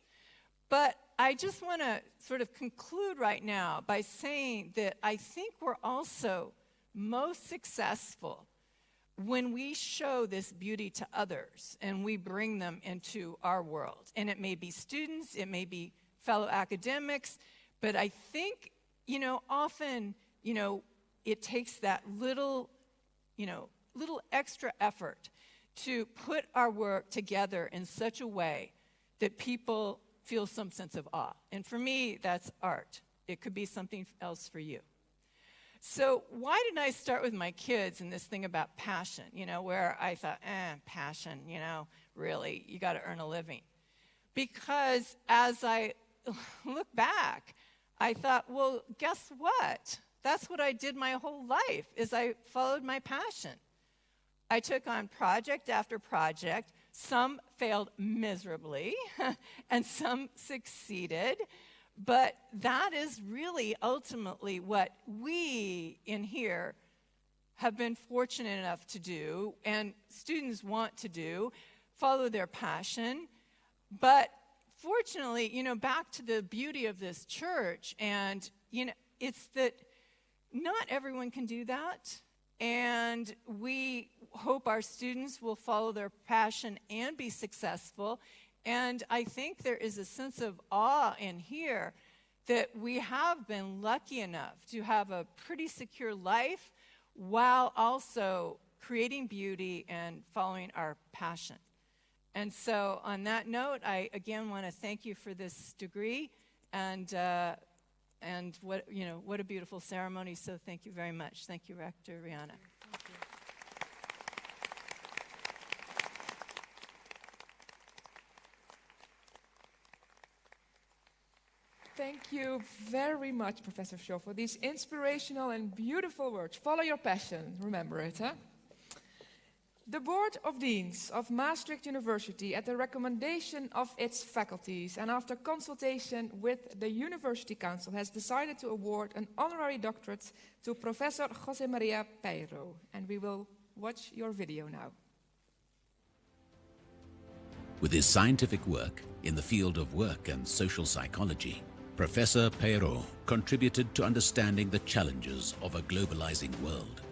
But I just want to sort of conclude right now by saying that I think we're also most successful when we show this beauty to others and we bring them into our world. And it may be students, it may be fellow academics, but I think, you know, often, you know, it takes that little extra effort to put our work together in such a way that people feel some sense of awe. And for me, that's art. It could be something else for you. So why didn't I start with my kids in this thing about passion, you know, where I thought, passion, you know, really, you got to earn a living. Because as I look back, I thought, well, guess what? That's what I did my whole life, is I followed my passion. I took on project after project. Some failed miserably, and some succeeded. But that is really ultimately what we in here have been fortunate enough to do, and students want to do, follow their passion. But fortunately, you know, back to the beauty of this church, and, you know, it's that not everyone can do that. And we hope our students will follow their passion and be successful. And I think there is a sense of awe in here that we have been lucky enough to have a pretty secure life while also creating beauty and following our passion. And so on that note, I again want to thank you for this degree, and what, you know, what a beautiful ceremony. So thank you very much. Thank you, Rector Rihanna. Thank you very much, Professor Shaw, for these inspirational and beautiful words. Follow your passion, remember it, huh? The Board of Deans of Maastricht University, at the recommendation of its faculties and after consultation with the University Council, has decided to award an honorary doctorate to Professor José María Peiro. And we will watch your video now. With his scientific work in the field of work and social psychology, Professor Peiro contributed to understanding the challenges of a globalizing world.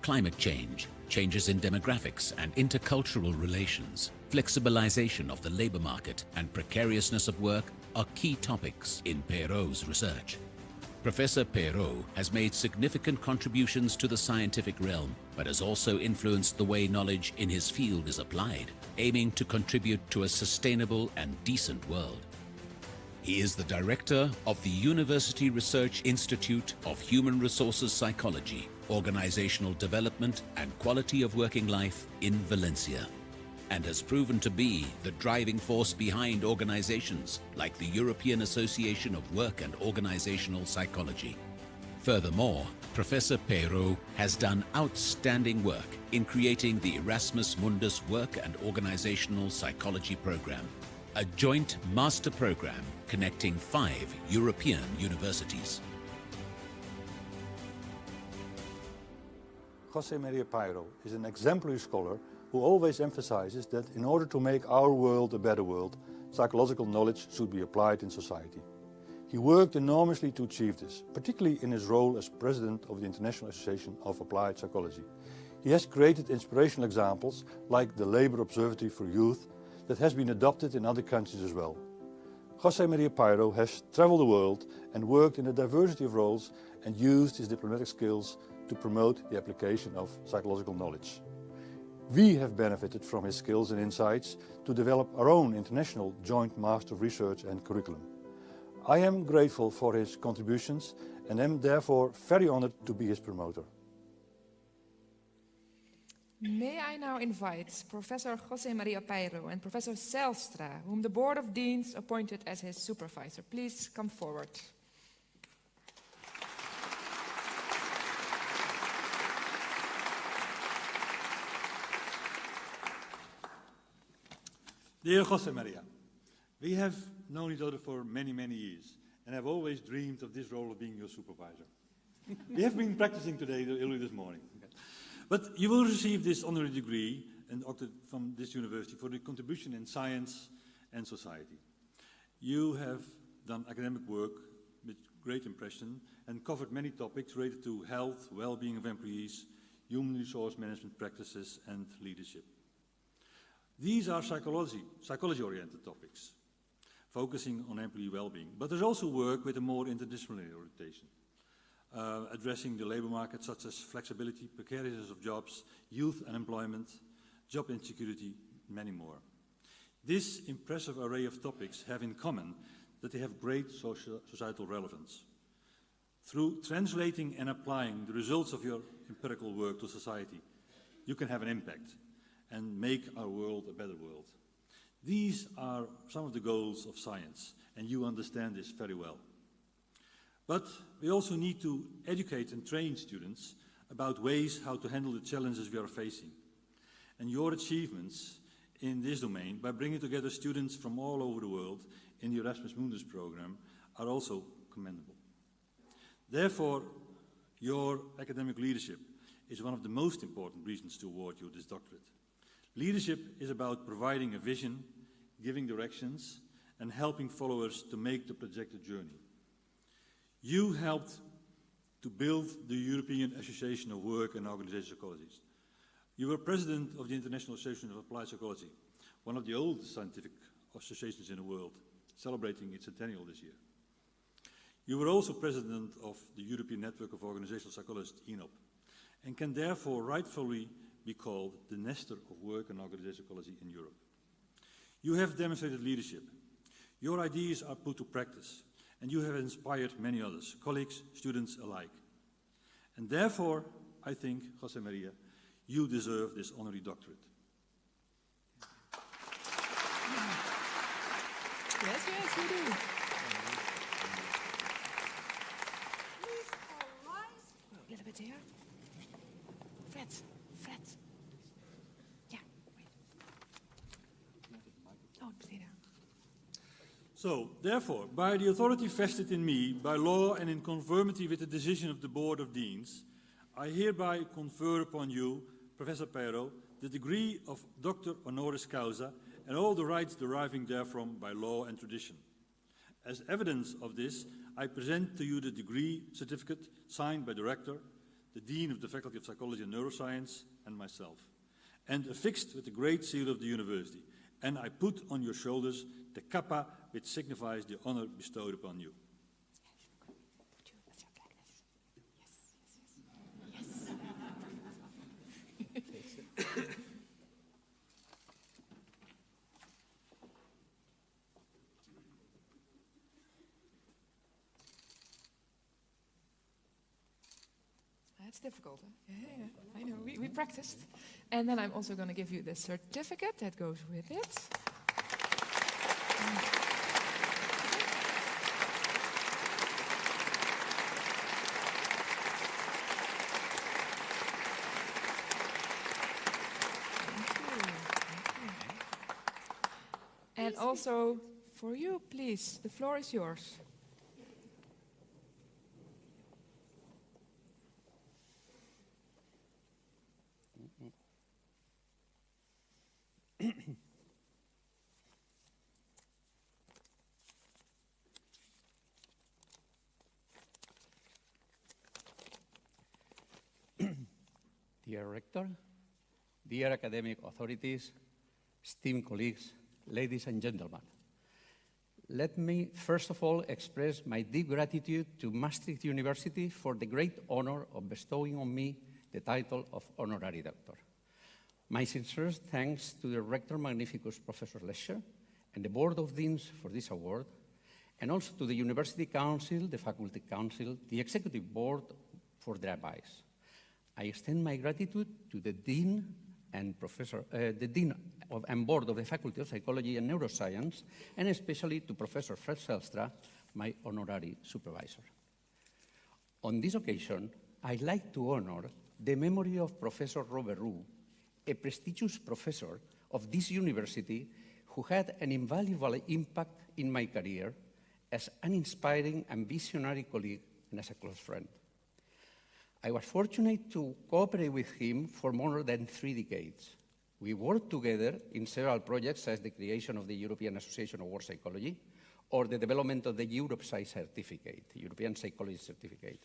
Climate change, changes in demographics and intercultural relations, flexibilization of the labor market, and precariousness of work are key topics in Peiro's research. Professor Peiro has made significant contributions to the scientific realm, but has also influenced the way knowledge in his field is applied, aiming to contribute to a sustainable and decent world. He is the director of the University Research Institute of Human Resources Psychology, Organizational Development and Quality of Working Life in Valencia, and has proven to be the driving force behind organizations like the European Association of Work and Organizational Psychology. Furthermore, Professor Peiro has done outstanding work in creating the Erasmus Mundus Work and Organizational Psychology Program, a joint master program connecting 5 European universities. José María Peiro is an exemplary scholar who always emphasizes that in order to make our world a better world, psychological knowledge should be applied in society. He worked enormously to achieve this, particularly in his role as president of the International Association of Applied Psychology. He has created inspirational examples like the Labour Observatory for Youth that has been adopted in other countries as well. José María Peiro has traveled the world and worked in a diversity of roles and used his diplomatic skills to promote the application of psychological knowledge. We have benefited from his skills and insights to develop our own international joint master of research and curriculum. I am grateful for his contributions and am therefore very honored to be his promoter. May I now invite Professor José María Peiro and Professor Zijlstra, whom the Board of Deans appointed as his supervisor. Please come forward. Dear José María, we have known each other for many, many years, and have always dreamed of this role of being your supervisor. We have been practicing today, early this morning. But you will receive this honorary degree from this university for the contribution in science and society. You have done academic work with great impression and covered many topics related to health, well-being of employees, human resource management practices, and leadership. These are psychology-oriented topics, focusing on employee well-being. But there's also work with a more interdisciplinary orientation, addressing the labor market, such as flexibility, precariousness of jobs, youth unemployment, job insecurity, many more. This impressive array of topics have in common that they have great societal relevance. Through translating and applying the results of your empirical work to society, you can have an impact and make our world a better world. These are some of the goals of science, and you understand this very well. But we also need to educate and train students about ways how to handle the challenges we are facing. And your achievements in this domain, by bringing together students from all over the world in the Erasmus Mundus program, are also commendable. Therefore, your academic leadership is one of the most important reasons to award you this doctorate. Leadership is about providing a vision, giving directions, and helping followers to make the projected journey. You helped to build the European Association of Work and Organizational Psychologists. You were president of the International Association of Applied Psychology, one of the oldest scientific associations in the world, celebrating its centennial this year. You were also president of the European Network of Organizational Psychologists, ENOP, and can therefore rightfully be called the Nestor of work and organizational psychology in Europe. You have demonstrated leadership. Your ideas are put to practice, and you have inspired many others, colleagues, students alike. And therefore, I think, José María, you deserve this honorary doctorate. Yes, yes, we do. Please all rise. A little bit here. Fred. Yeah, wait. Oh, stay there. So, therefore, by the authority vested in me, by law and in conformity with the decision of the Board of Deans, I hereby confer upon you, Professor Peiro, the degree of Doctor Honoris Causa and all the rights deriving therefrom by law and tradition. As evidence of this, I present to you the degree certificate signed by the Rector, the Dean of the Faculty of Psychology and Neuroscience, and myself, and affixed with the Great Seal of the University. And I put on your shoulders the kappa, which signifies the honor bestowed upon you. That's difficult, huh? Yeah, I know. We practiced. And then I'm also going to give you the certificate that goes with it. And also, for you, please, the floor is yours. Dear Rector, dear academic authorities, esteemed colleagues, ladies and gentlemen, let me first of all express my deep gratitude to Maastricht University for the great honor of bestowing on me the title of Honorary Doctor. My sincere thanks to the Rector Magnificus Professor Lescher and the Board of Deans for this award, and also to the University Council, the Faculty Council, the Executive Board for their advice. I extend my gratitude to the Dean and the Dean and Board of the Faculty of Psychology and Neuroscience, and especially to Professor Fred Zelstra, my honorary supervisor. On this occasion, I'd like to honor the memory of Professor Robert Roux, a prestigious professor of this university who had an invaluable impact in my career as an inspiring and visionary colleague and as a close friend. I was fortunate to cooperate with him for more than 3 decades. We worked together in several projects, such as the creation of the European Association of Work Psychology or the development of the EuroPsy certificate, European Psychology Certificate.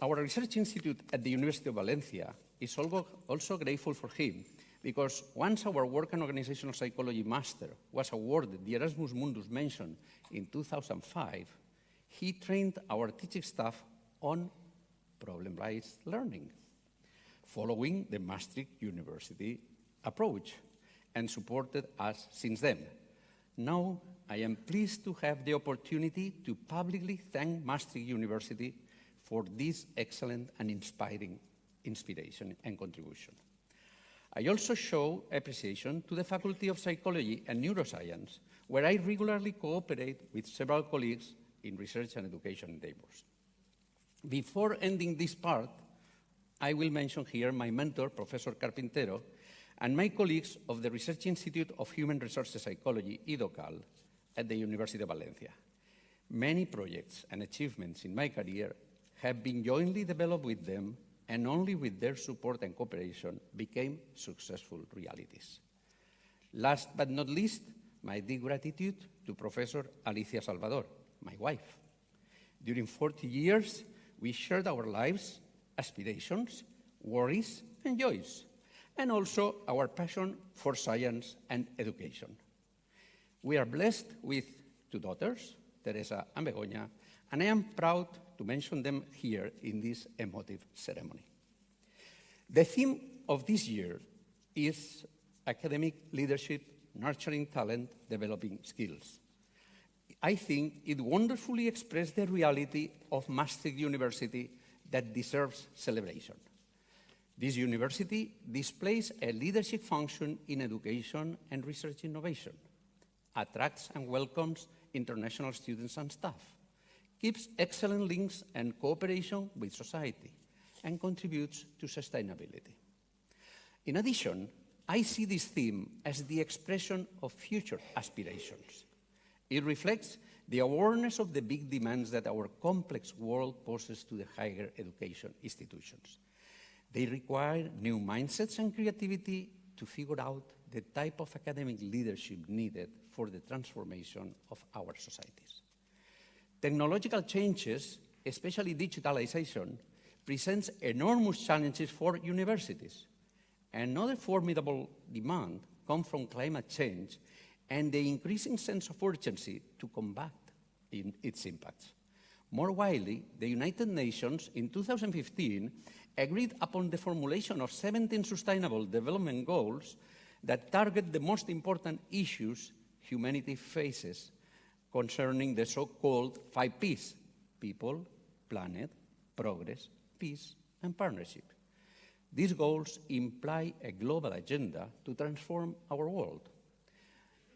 Our research institute at the University of Valencia is also grateful for him, because once our work and organizational psychology master was awarded the Erasmus Mundus mention in 2005, he trained our teaching staff on problem-based learning, following the Maastricht University approach, and supported us since then. Now, I am pleased to have the opportunity to publicly thank Maastricht University for this excellent and inspiring inspiration and contribution. I also show appreciation to the Faculty of Psychology and Neuroscience, where I regularly cooperate with several colleagues in research and education endeavors. Before ending this part, I will mention here my mentor, Professor Carpintero, and my colleagues of the Research Institute of Human Resources Psychology, IDOCAL, at the University of Valencia. Many projects and achievements in my career have been jointly developed with them, and only with their support and cooperation became successful realities. Last but not least, my deep gratitude to Professor Alicia Salvador, my wife. During 40 years, we shared our lives, aspirations, worries, and joys, and also our passion for science and education. We are blessed with 2 daughters, Teresa and Begoña, and I am proud to mention them here in this emotive ceremony. The theme of this year is academic leadership, nurturing talent, developing skills. I think it wonderfully expressed the reality of Maastricht University that deserves celebration. This university displays a leadership function in education and research innovation, attracts and welcomes international students and staff, keeps excellent links and cooperation with society, and contributes to sustainability. In addition, I see this theme as the expression of future aspirations. It reflects the awareness of the big demands that our complex world poses to the higher education institutions. They require new mindsets and creativity to figure out the type of academic leadership needed for the transformation of our societies. Technological changes, especially digitalization, presents enormous challenges for universities. Another formidable demand comes from climate change and the increasing sense of urgency to combat its impacts. More widely, the United Nations in 2015 agreed upon the formulation of 17 Sustainable Development Goals that target the most important issues humanity faces concerning the so-called 5 Ps: people, planet, progress, peace, and partnership. These goals imply a global agenda to transform our world.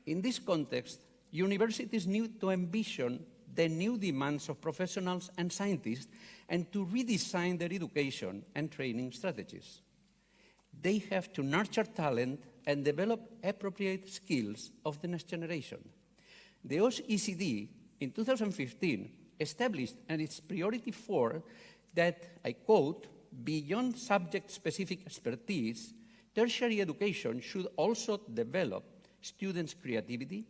In this context, universities need to envision the new demands of professionals and scientists and to redesign their education and training strategies. They have to nurture talent and develop appropriate skills of the next generation. The OECD in 2015 established as its priority 4 that, I quote, beyond subject-specific expertise, tertiary education should also develop students' creativity,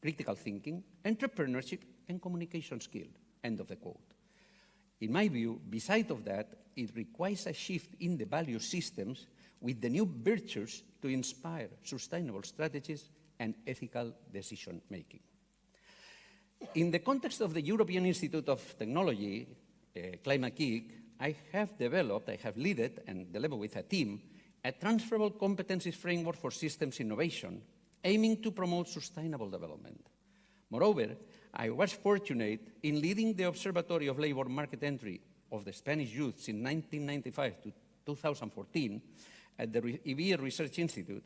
critical thinking, entrepreneurship, and communication skill, end of the quote. In my view, besides of that, it requires a shift in the value systems with the new virtues to inspire sustainable strategies and ethical decision-making. In the context of the European Institute of Technology, Climate Geek, I have led and delivered with a team a transferable competencies framework for systems innovation, aiming to promote sustainable development. Moreover, I was fortunate in leading the Observatory of Labor Market Entry of the Spanish youth in 1995 to 2014, at the IBIR Research Institute,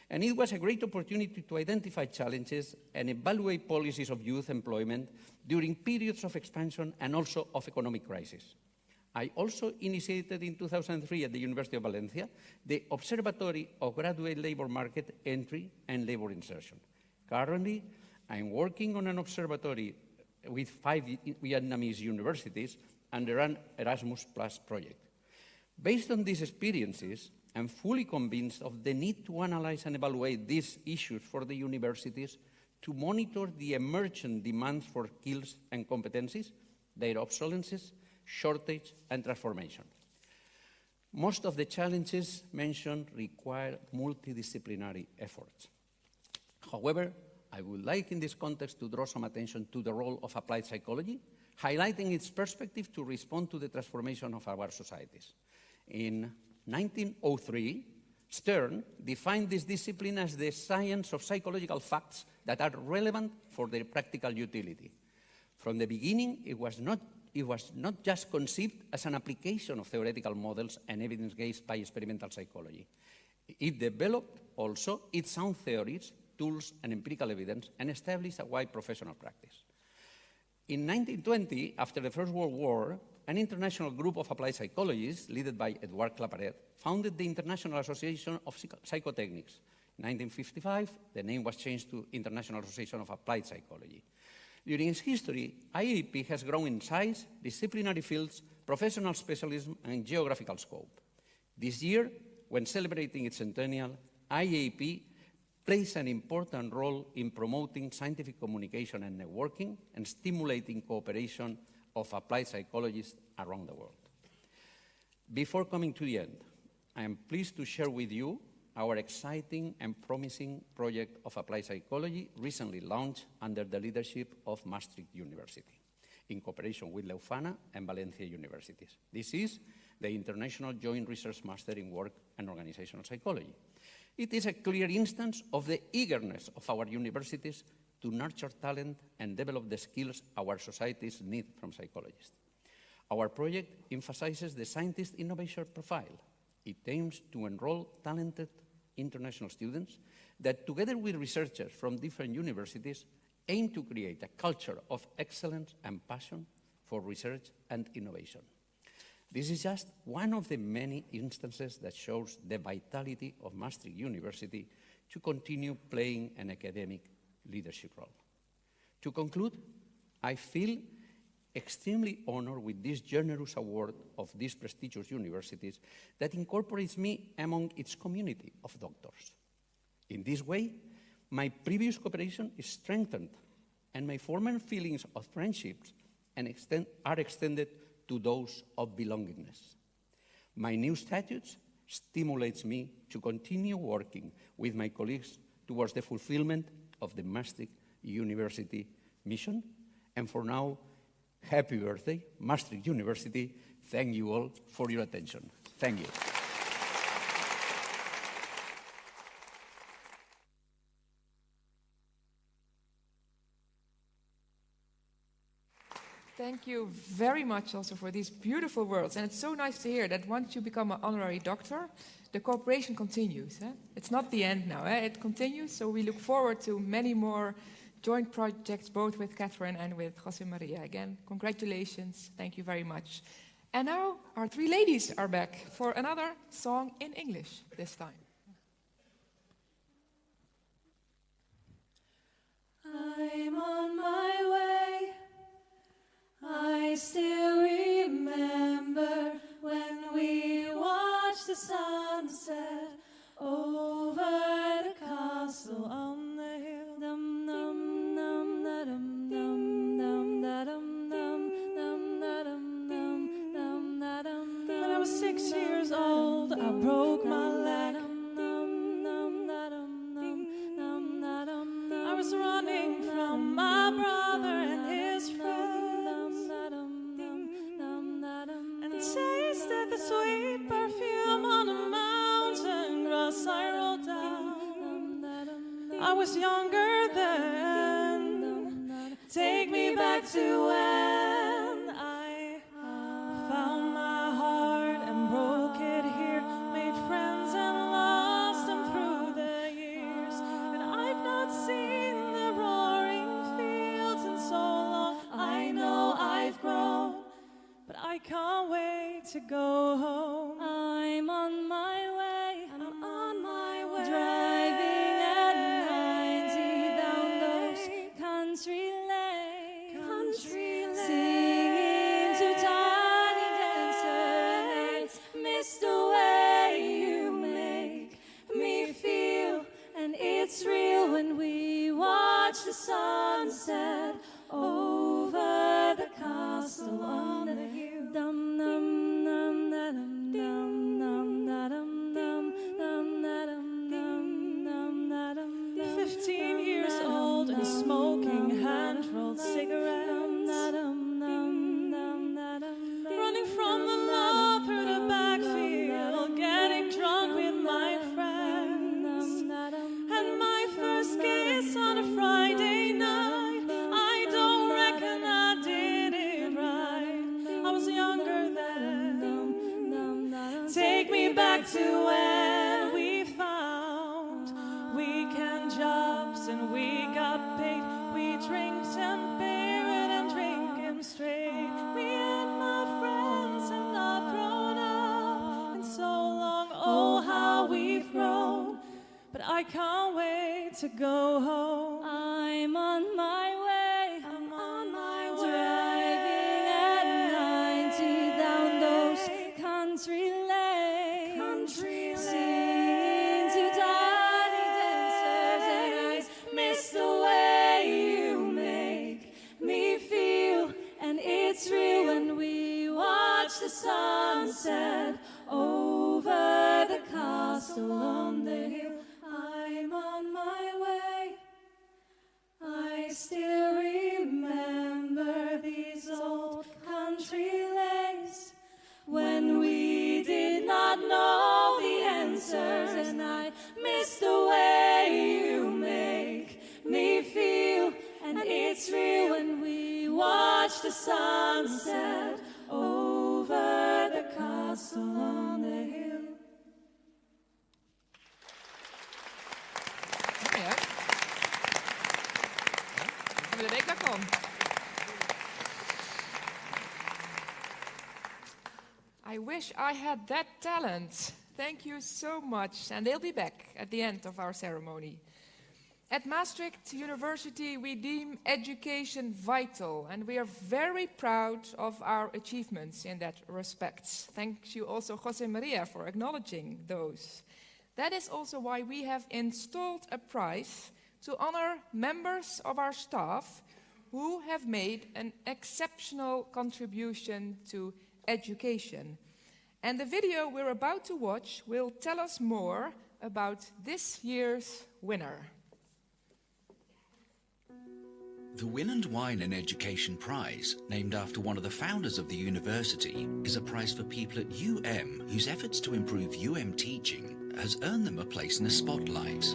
and it was a great opportunity to identify challenges and evaluate policies of youth employment during periods of expansion and also of economic crisis. I also initiated in 2003 at the University of Valencia the Observatory of Graduate Labor Market Entry and Labor Insertion. Currently, I'm working on an observatory with 5 Vietnamese universities under an Erasmus Plus project. Based on these experiences, I'm fully convinced of the need to analyze and evaluate these issues for the universities to monitor the emergent demands for skills and competencies, their obsolescence, shortage, and transformation. Most of the challenges mentioned require multidisciplinary efforts. However, I would like in this context to draw some attention to the role of applied psychology, highlighting its perspective to respond to the transformation of our societies. In 1903, Stern defined this discipline as the science of psychological facts that are relevant for their practical utility. From the beginning, it was not just conceived as an application of theoretical models and evidence-based by experimental psychology. It developed also its own theories, tools, and empirical evidence, and established a wide professional practice. In 1920, after the First World War, an international group of applied psychologists, led by Edouard Claparède, founded the International Association of Psychotechnics. In 1955, the name was changed to International Association of Applied Psychology. During its history, IAP has grown in size, disciplinary fields, professional specialism, and geographical scope. This year, when celebrating its centennial, IAP plays an important role in promoting scientific communication and networking and stimulating cooperation of applied psychologists around the world. Before coming to the end, I am pleased to share with you our exciting and promising project of applied psychology recently launched under the leadership of Maastricht University in cooperation with Leuphana and Valencia universities. This is the International Joint Research Master in Work and Organizational Psychology. It is a clear instance of the eagerness of our universities to nurture talent and develop the skills our societies need from psychologists. Our project emphasizes the scientist innovation profile. It aims to enroll talented international students that, together with researchers from different universities, aim to create a culture of excellence and passion for research and innovation. This is just one of the many instances that shows the vitality of Maastricht University to continue playing an academic leadership role. To conclude, I feel extremely honored with this generous award of these prestigious universities that incorporates me among its community of doctors. In this way, my previous cooperation is strengthened, and my former feelings of friendships are extended to those of belongingness. My new statutes stimulates me to continue working with my colleagues towards the fulfillment of the Maastricht University mission. And for now, happy birthday, Maastricht University. Thank you all for your attention. Thank you. Thank you very much also for these beautiful words. And it's so nice to hear that once you become an honorary doctor, the cooperation continues. It's not the end now, it continues. So we look forward to many more joint projects, both with Catherine and with Jose Maria. Again, congratulations. Thank you very much. And now our three ladies are back for another song in English this time. I'm on my way. I still remember when we watched the sunset over the castle on the hill. Dum dum dum dum dum dum dum dum dum dum dum dum. When I was 6 years old, I broke my leg. I was running from my brother and his friends, and tasted the sweet perfume on a mountain grass I rolled down. I was younger then. Take me back to when I found my heart and broke it here, made friends and to go home. I'm on my way. I'm on my way. Driving at 90 down those country lanes. Singing to tiny dancers. Miss the way you make me feel. And it's real when we watch the sunset over the castle on the hill. Dum dum dum dum dum dum dum dum dum dum dum. 15 years old and smoking hand-rolled cigarettes. Running from the law through the backfield, getting drunk with my friends. And my first kiss on a Friday night, I don't reckon I did it right. I was younger then. Take me back to when we found weekend jobs and we got paid. We drank some beer and drink 'em straight. Me and my friends have not grown up in so long. Oh, how we've grown. But I can't wait to go home. I'm on my way. I'm on my way. Driving at 90 down those country lanes. Singing to tiny dancers, and I miss the way you make me feel. And it's real when we watch the sunset over the castle on the hill. I'm on my way. I still remember these old country lanes when we did not know the answers, and I miss the way you make me feel. And it's real when we watch the sunset over the castle on the hill. Ja. Gaan we de week daarvan. I wish I had that talent. Thank you so much. And they'll be back at the end of our ceremony. At Maastricht University, we deem education vital, and we are very proud of our achievements in that respect. Thank you also, Jose Maria, for acknowledging those. That is also why we have installed a prize to honor members of our staff who have made an exceptional contribution to education. And the video we're about to watch will tell us more about this year's winner. The Win and Wine in Education Prize, named after one of the founders of the university, is a prize for people at UM whose efforts to improve UM teaching has earned them a place in the spotlight.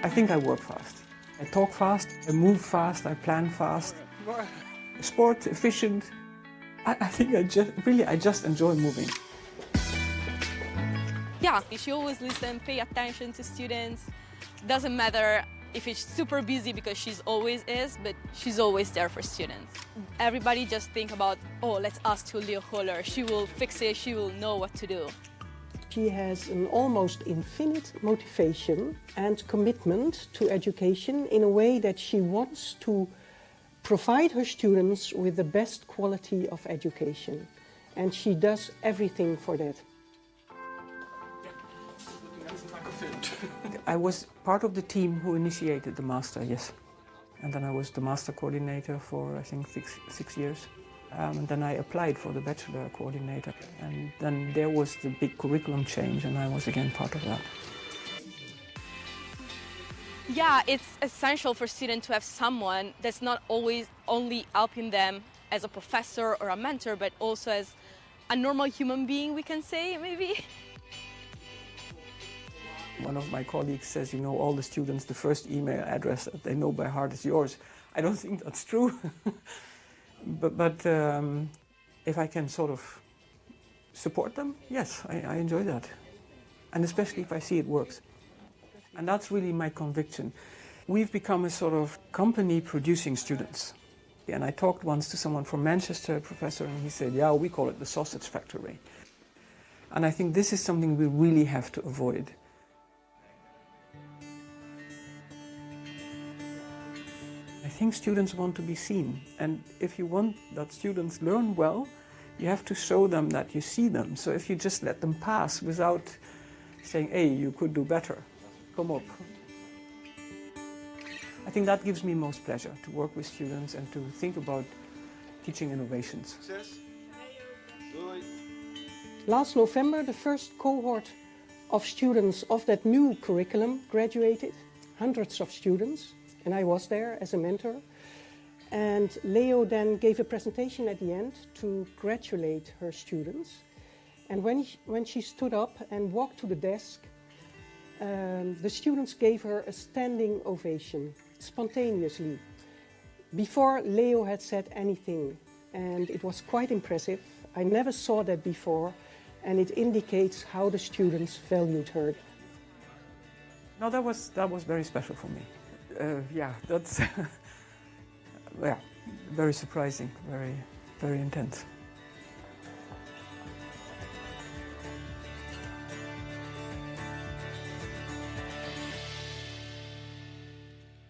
I think I work fast. I talk fast, I move fast, I plan fast. Sport, efficient. I think I just enjoy moving. Yeah, she always listens, pay attention to students. Doesn't matter if it's super busy, because she's always is, but she's always there for students. Everybody just think about, oh, let's ask to Leo Holler. She will fix it, she will know what to do. She has an almost infinite motivation and commitment to education in a way that she wants to provide her students with the best quality of education. And she does everything for that. I was part of the team who initiated the master, yes. And then I was the master coordinator for, I think, six years. And then I applied for the bachelor coordinator. And then there was the big curriculum change, and I was again part of that. Yeah, it's essential for students to have someone that's not always only helping them as a professor or a mentor, but also as a normal human being, we can say, maybe. One of my colleagues says, you know, all the students, the first email address that they know by heart is yours. I don't think that's true. but if I can sort of support them, yes, I enjoy that. And especially if I see it works. And that's really my conviction. We've become a sort of company producing students. And I talked once to someone from Manchester, a professor, and he said, yeah, we call it the sausage factory. And I think this is something we really have to avoid. I think students want to be seen. And if you want that students learn well, you have to show them that you see them. So if you just let them pass without saying, hey, you could do better, come up. I think that gives me most pleasure, to work with students and to think about teaching innovations. Success. Last November, the first cohort of students of that new curriculum graduated, hundreds of students, and I was there as a mentor. And Leo then gave a presentation at the end to congratulate her students. And when she stood up and walked to the desk, the students gave her a standing ovation, spontaneously, before Leo had said anything. And it was quite impressive. I never saw that before, and it indicates how the students valued her. No, that was very special for me. Yeah, that's yeah, very surprising, very intense.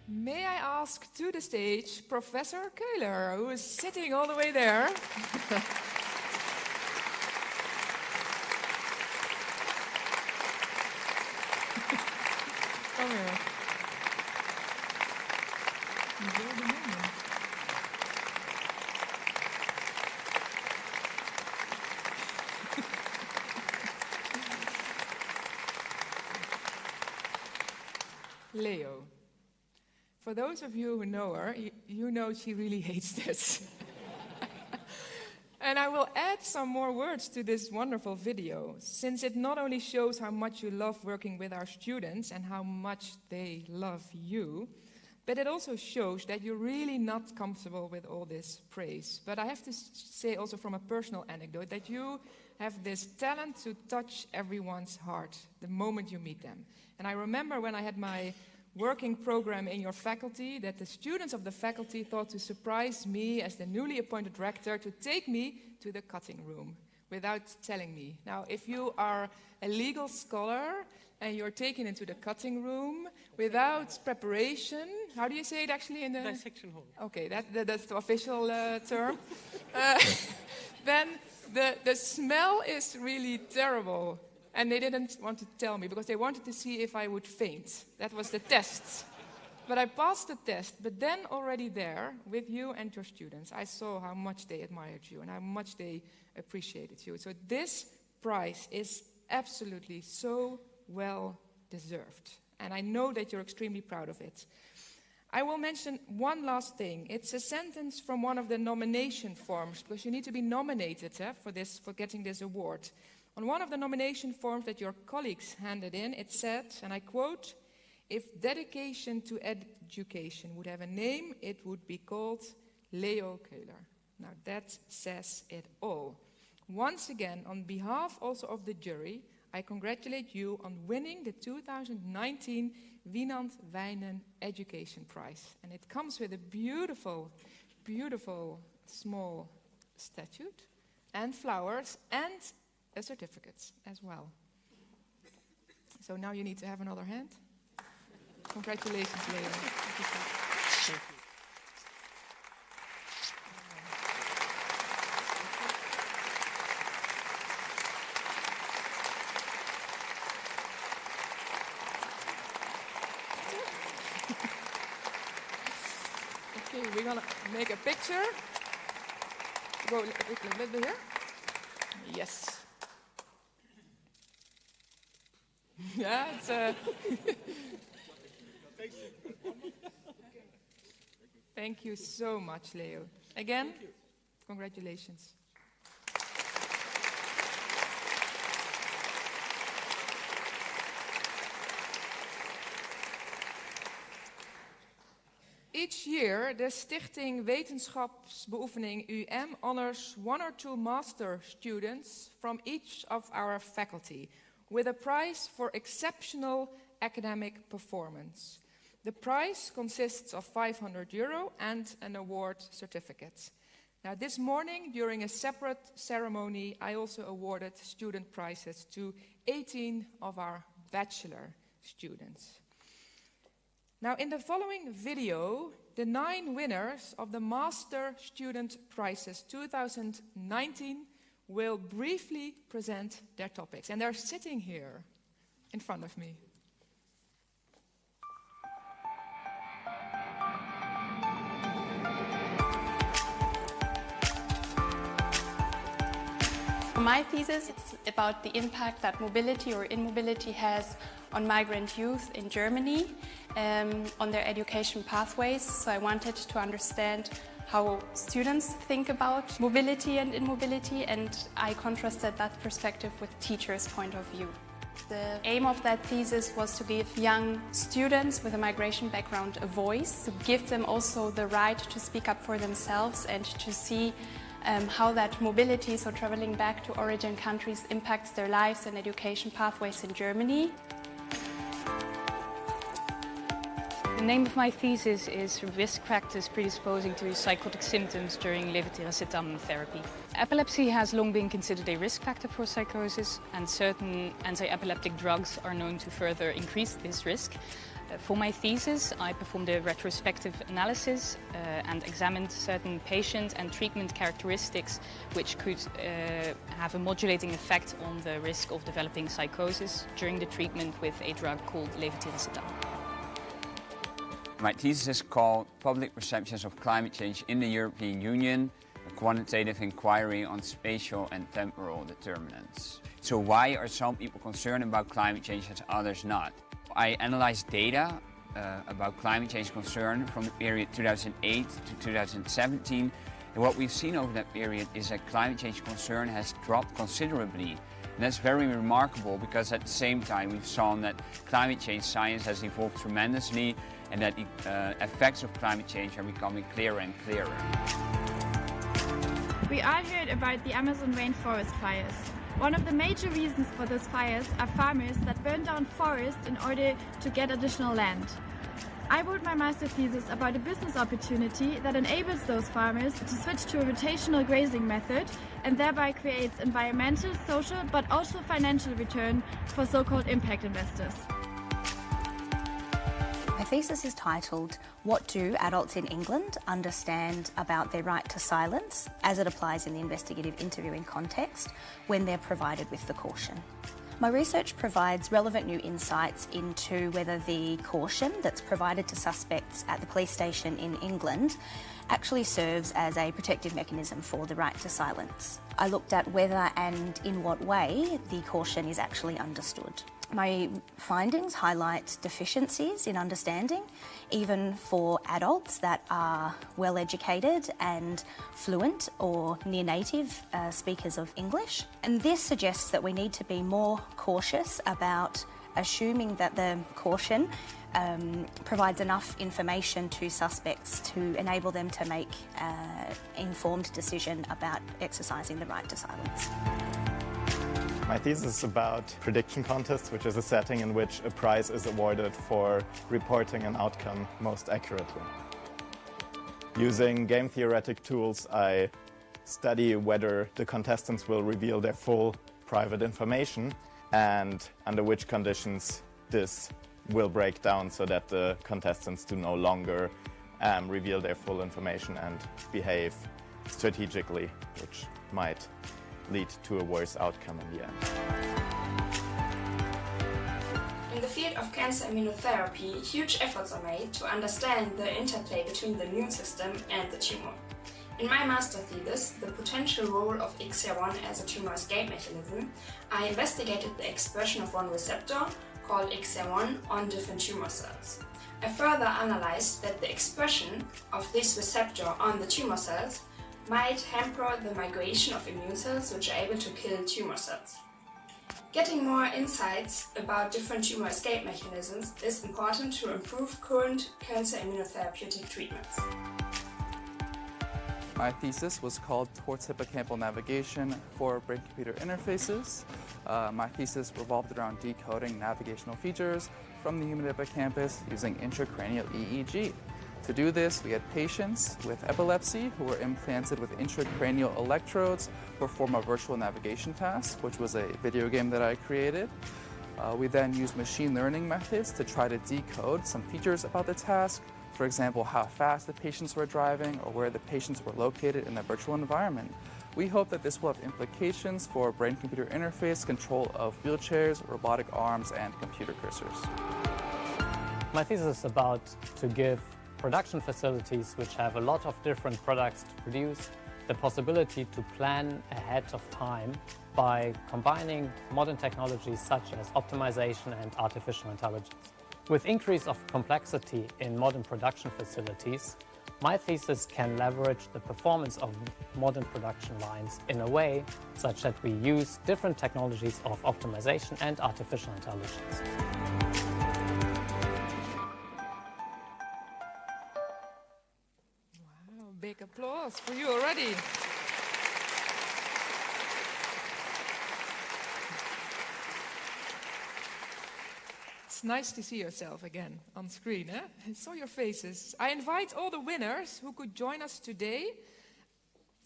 May I ask to the stage Professor Köhler, who is sitting all the way there. Come here. Enjoy the moment. Leo. For those of you who know her, you know she really hates this. And I will add some more words to this wonderful video, since it not only shows how much you love working with our students and how much they love you, but it also shows that you're really not comfortable with all this praise. But I have to say also from a personal anecdote that you have this talent to touch everyone's heart the moment you meet them. And I remember when I had my working program in your faculty, that the students of the faculty thought to surprise me as the newly appointed rector to take me to the cutting room without telling me. Now, if you are a legal scholar and you're taken into the cutting room without preparation, how do you say it actually in the... Dissection hall. Okay, that's the official term. Then the smell is really terrible. And they didn't want to tell me because they wanted to see if I would faint. That was the test. But I passed the test. But then already there, with you and your students, I saw how much they admired you and how much they appreciated you. So this prize is absolutely so well deserved. And I know that you're extremely proud of it. I will mention one last thing. It's a sentence from one of the nomination forms, because you need to be nominated for getting this award. On one of the nomination forms that your colleagues handed in, it said, and I quote, "If dedication to education would have a name, it would be called Leo Köhler." Now that says it all. Once again, on behalf also of the jury, I congratulate you on winning the 2019 Wienand Wijnen Education Prize. And it comes with a beautiful, beautiful small statue and flowers and a certificate as well. So now you need to have another hand. Congratulations, Leo. Thank you. Okay, we're gonna make a picture. Go a little bit here. Yes. Yeah, it's Thank you so much, Leo. Again, congratulations. Each year, the Stichting Wetenschapsbeoefening UM honors 1 or 2 master students from each of our faculty with a prize for exceptional academic performance. The prize consists of €500 and an award certificate. Now, this morning, during a separate ceremony, I also awarded student prizes to 18 of our bachelor students. Now, in the following video, the 9 winners of the Master Student Prizes 2019 will briefly present their topics. And they're sitting here in front of me. My thesis is about the impact that mobility or immobility has on migrant youth in Germany, on their education pathways. So I wanted to understand how students think about mobility and immobility, and I contrasted that perspective with teachers' point of view. The aim of that thesis was to give young students with a migration background a voice, to give them also the right to speak up for themselves and to see how that mobility, so traveling back to origin countries, impacts their lives and education pathways in Germany. The name of my thesis is Risk Factors Predisposing to Psychotic Symptoms During Levetiracetam Therapy. Epilepsy has long been considered a risk factor for psychosis, and certain anti-epileptic drugs are known to further increase this risk. For my thesis, I performed a retrospective analysis and examined certain patient and treatment characteristics which could have a modulating effect on the risk of developing psychosis during the treatment with a drug called levetiracetam. My thesis is called Public Perceptions of Climate Change in the European Union, a quantitative inquiry on spatial and temporal determinants. So why are some people concerned about climate change and others not? I analyzed data about climate change concern from the period 2008 to 2017, and what we've seen over that period is that climate change concern has dropped considerably. And that's very remarkable because at the same time we've shown that climate change science has evolved tremendously and that the effects of climate change are becoming clearer and clearer. We all heard about the Amazon rainforest fires. One of the major reasons for those fires are farmers that burn down forests in order to get additional land. I wrote my master thesis about a business opportunity that enables those farmers to switch to a rotational grazing method and thereby creates environmental, social, but also financial return for so-called impact investors. My thesis is titled, What do adults in England understand about their right to silence as it applies in the investigative interviewing context when they're provided with the caution? My research provides relevant new insights into whether the caution that's provided to suspects at the police station in England actually serves as a protective mechanism for the right to silence. I looked at whether and in what way the caution is actually understood. My findings highlight deficiencies in understanding, even for adults that are well educated and fluent or near native speakers of English. And this suggests that we need to be more cautious about assuming that the caution provides enough information to suspects to enable them to make an informed decision about exercising the right to silence. My thesis is about prediction contests, which is a setting in which a prize is awarded for reporting an outcome most accurately. Using game theoretic tools, I study whether the contestants will reveal their full private information and under which conditions this will break down so that the contestants do no longer reveal their full information and behave strategically, which might lead to a worse outcome in the end. In the field of cancer immunotherapy, huge efforts are made to understand the interplay between the immune system and the tumor. In my master thesis, The Potential Role of XR1 as a Tumor Escape Mechanism, I investigated the expression of one receptor, called XR1, on different tumor cells. I further analyzed that the expression of this receptor on the tumor cells might hamper the migration of immune cells which are able to kill tumor cells. Getting more insights about different tumor escape mechanisms is important to improve current cancer immunotherapeutic treatments. My thesis was called Towards Hippocampal Navigation for Brain-Computer Interfaces. My thesis revolved around decoding navigational features from the human hippocampus using intracranial EEG. To do this, we had patients with epilepsy who were implanted with intracranial electrodes to perform a virtual navigation task, which was a video game that I created. We then used machine learning methods to try to decode some features about the task. For example, how fast the patients were driving or where the patients were located in the virtual environment. We hope that this will have implications for brain-computer interface control of wheelchairs, robotic arms, and computer cursors. My thesis is about to give production facilities which have a lot of different products to produce the possibility to plan ahead of time by combining modern technologies such as optimization and artificial intelligence. With increase of complexity in modern production facilities, my thesis can leverage the performance of modern production lines in a way such that we use different technologies of optimization and artificial intelligence. Wow, big applause for you already. It's nice to see yourself again on screen, eh? I saw your faces. I invite all the winners who could join us today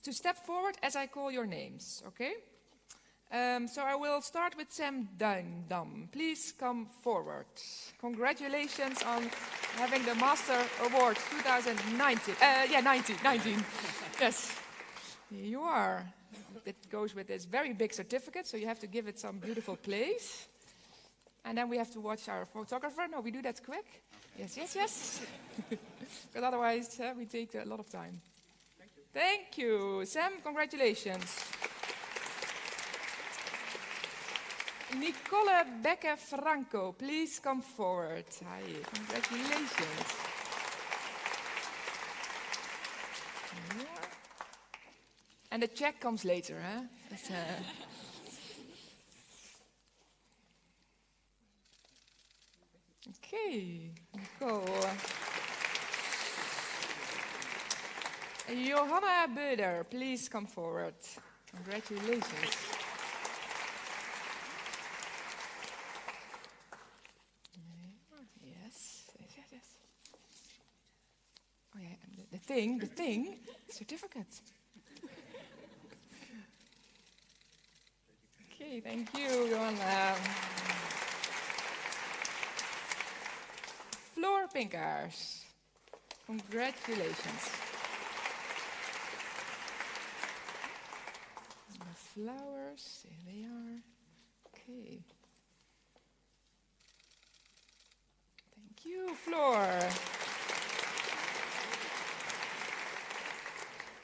to step forward as I call your names, okay? So I will start with Sam Duindam. Please come forward. Congratulations on having the Master Award 2019. 19. Yes, here you are. It goes with this very big certificate, so you have to give it some beautiful place. And then we have to watch our photographer. No, we do that quick. Yes. Because otherwise we take a lot of time. Thank you. Sam, congratulations. Nicole Becke-Franco, please come forward. Hi, congratulations. Yeah. And the check comes later, huh? Okay, Nicole. Johanna Böder, please come forward. Congratulations. Yes. Oh yeah, the thing, certificate. Okay, thank you, Johanna. Floor Pinkaars. Congratulations. The flowers, here they are. Okay. Thank you, Floor.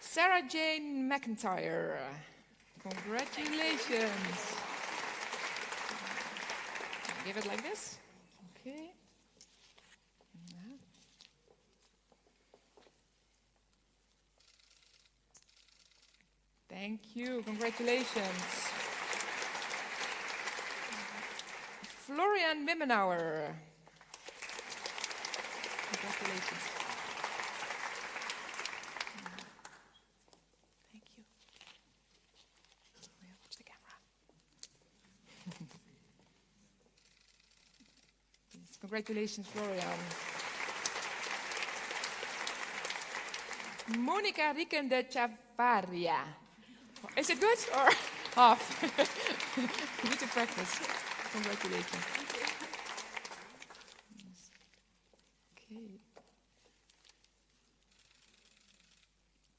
Sarah Jane McIntyre. Congratulations. Give it like this. Okay. Thank you. Congratulations. Florian Wimmenauer. Congratulations. Thank you. Watch the camera. Yes, congratulations, Florian. Monica Rikende Chavaria. Is it good or half? You need to practice. Congratulations. Okay.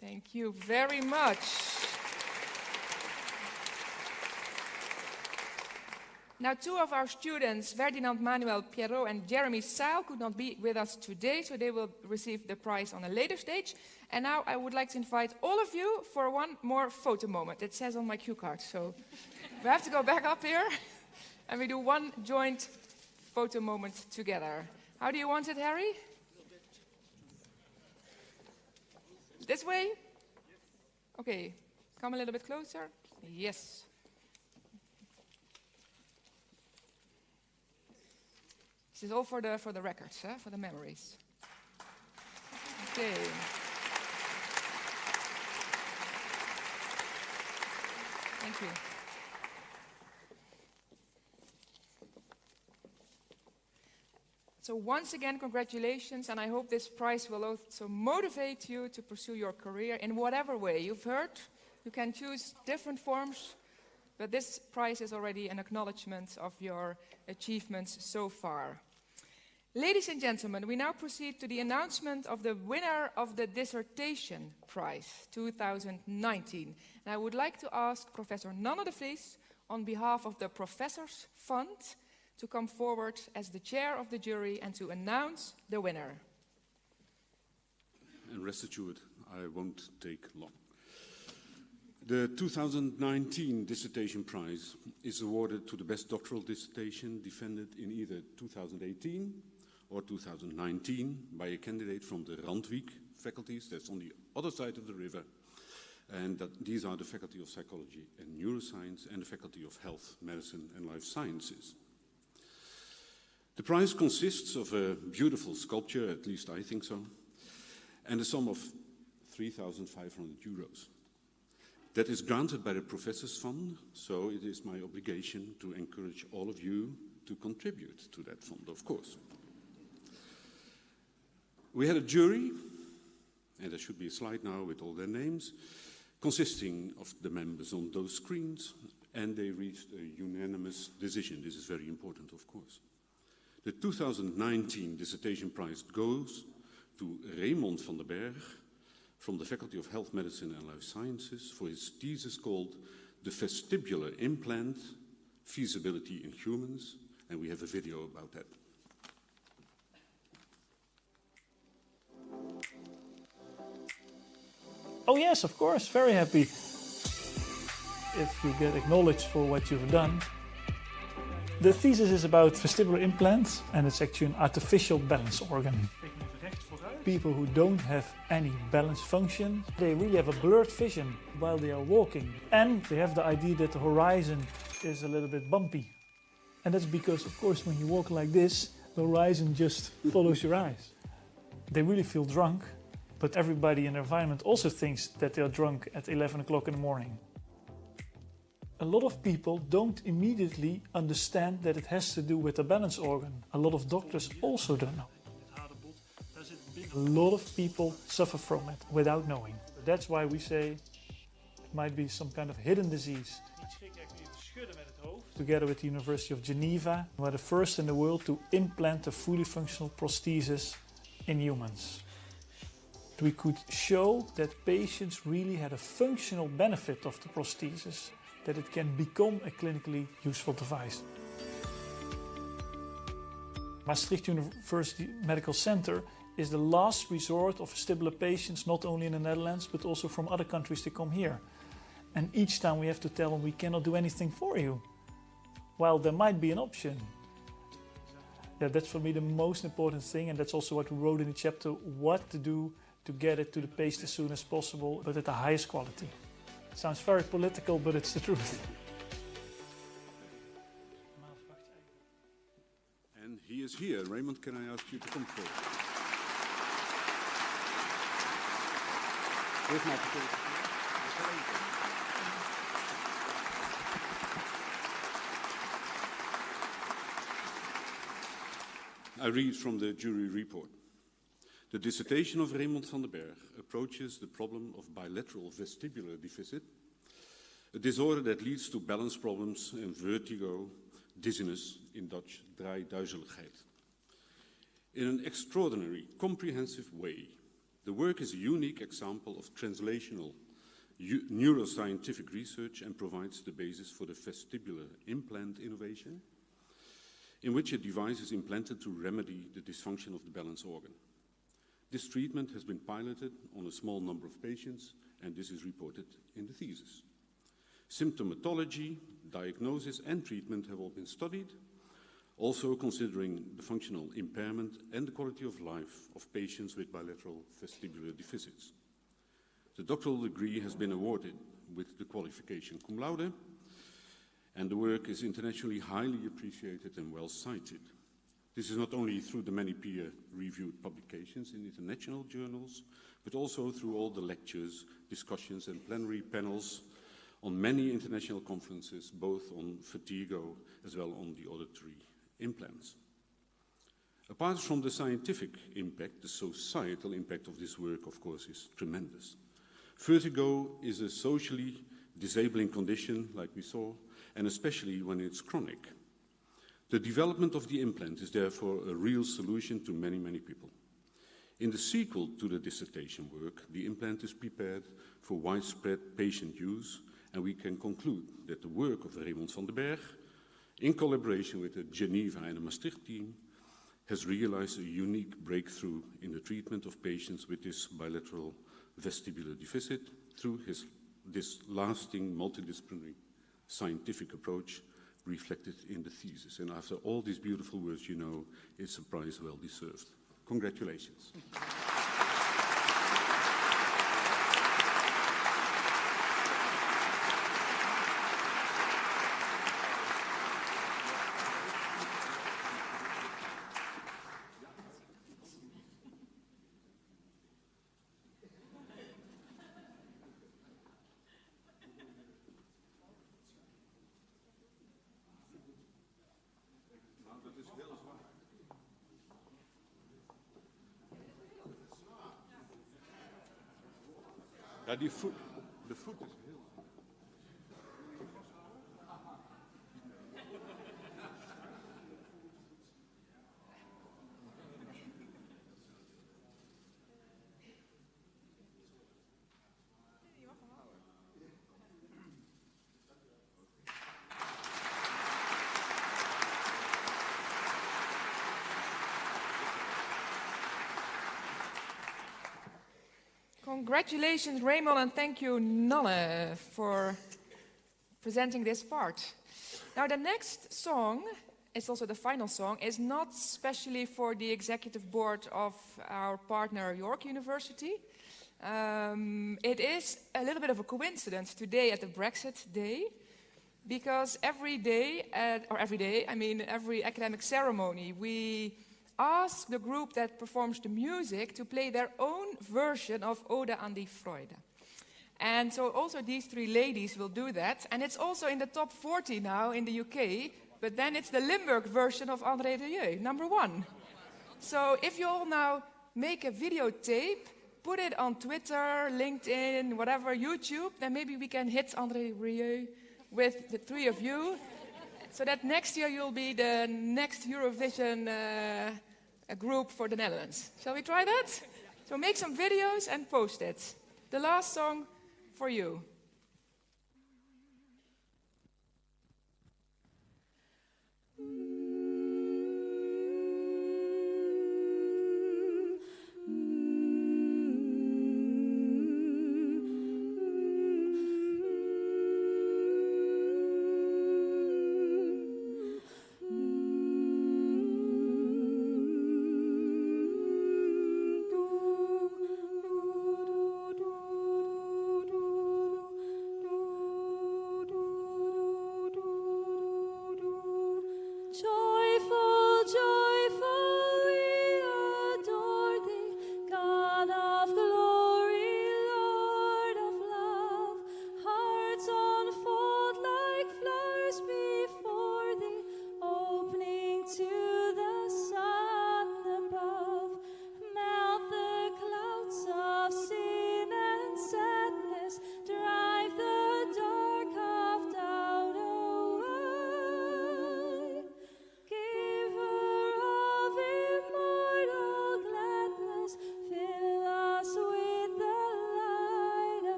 Thank you very much. Now, two of our students, Ferdinand Manuel Pierrot and Jeremy Seil, could not be with us today, so they will receive the prize on a later stage. And now I would like to invite all of you for one more photo moment. It says on my cue card, so we have to go back up here and we do one joint photo moment together. How do you want it, Harry? This way? Okay, come a little bit closer. Yes. This is all for the records, for the memories. Okay. you. So once again, congratulations, and I hope this prize will also motivate you to pursue your career in whatever way. You've heard, you can choose different forms, but this prize is already an acknowledgement of your achievements so far. Ladies and gentlemen, we now proceed to the announcement of the winner of the Dissertation Prize 2019. And I would like to ask Professor Nanne de Vries, on behalf of the Professors Fund, to come forward as the chair of the jury and to announce the winner. And rest assured, I won't take long. The 2019 Dissertation Prize is awarded to the best doctoral dissertation defended in either 2018 or 2019 by a candidate from the Randwijk faculties, that's on the other side of the river, and these are the Faculty of Psychology and Neuroscience and the Faculty of Health, Medicine and Life Sciences. The prize consists of a beautiful sculpture, at least I think so, and a sum of 3,500 euros. That is granted by the Professors Fund, so it is my obligation to encourage all of you to contribute to that fund, of course. We had a jury, and there should be a slide now with all their names, consisting of the members on those screens, and they reached a unanimous decision. This is very important, of course. The 2019 Dissertation Prize goes to Raymond van den Berg from the Faculty of Health, Medicine and Life Sciences for his thesis called The Vestibular Implant, Feasibility in Humans, and we have a video about that. Oh yes, of course, very happy. If you get acknowledged for what you've done. The thesis is about vestibular implants, and it's actually an artificial balance organ. People who don't have any balance function, they really have a blurred vision while they are walking. And they have the idea that the horizon is a little bit bumpy. And that's because, of course, when you walk like this, the horizon just follows your eyes. They really feel drunk, but everybody in the environment also thinks that they're drunk at 11 o'clock in the morning. A lot of people don't immediately understand that it has to do with the balance organ. A lot of doctors also don't know. A lot of people suffer from it without knowing. That's why we say it might be some kind of hidden disease. Together with the University of Geneva, we are the first in the world to implant a fully functional prosthesis in humans. We could show that patients really had a functional benefit of the prosthesis, that it can become a clinically useful device. Maastricht University Medical Center is the last resort of vestibular patients, not only in the Netherlands, but also from other countries to come here. And each time we have to tell them we cannot do anything for you. Well, there might be an option. Yeah, that's for me the most important thing, and that's also what we wrote in the chapter, what to do to get it to the patient as soon as possible, but at the highest quality. It sounds very political, but it's the truth. And he is here. Raymond, can I ask you to come forward? Where's my I read from the jury report. The dissertation of Raymond van den Berg approaches the problem of bilateral vestibular deficit, a disorder that leads to balance problems and vertigo, dizziness, in Dutch, draaiduizeligheid. In an extraordinary, comprehensive way, the work is a unique example of translational neuroscientific research and provides the basis for the vestibular implant innovation, in which a device is implanted to remedy the dysfunction of the balance organ. This treatment has been piloted on a small number of patients, and this is reported in the thesis. Symptomatology, diagnosis, and treatment have all been studied, also considering the functional impairment and the quality of life of patients with bilateral vestibular deficits. The doctoral degree has been awarded with the qualification cum laude, and the work is internationally highly appreciated and well cited. This is not only through the many peer-reviewed publications in international journals, but also through all the lectures, discussions, and plenary panels on many international conferences, both on vertigo as well on the auditory implants. Apart from the scientific impact, the societal impact of this work, of course, is tremendous. Vertigo is a socially disabling condition, like we saw, and especially when it's chronic. The development of the implant is therefore a real solution to many, many people. In the sequel to the dissertation work, the implant is prepared for widespread patient use, and we can conclude that the work of Raymond van den Berg, in collaboration with the Geneva and the Maastricht team, has realized a unique breakthrough in the treatment of patients with this bilateral vestibular deficit through this lasting multidisciplinary scientific approach reflected in the thesis. And after all these beautiful words, you know, it's a prize well deserved. Congratulations. Ja, de voet is heel... Congratulations, Raymond, and thank you, Nanne, for presenting this part. Now, the next song, it's also the final song, is not specially for the executive board of our partner, York University. It is a little bit of a coincidence today at the Brexit Day, because every academic ceremony, we ask the group that performs the music to play their own version of Ode aan die Freude. And so also these three ladies will do that. And it's also in the top 40 now in the UK, but then it's the Limburg version of André Rieu, #1. So if you all now make a videotape, put it on Twitter, LinkedIn, whatever, YouTube, then maybe we can hit André Rieu with the three of you, so that next year you'll be the next Eurovision group for the Netherlands. Shall we try that? So make some videos and post it. The last song for you.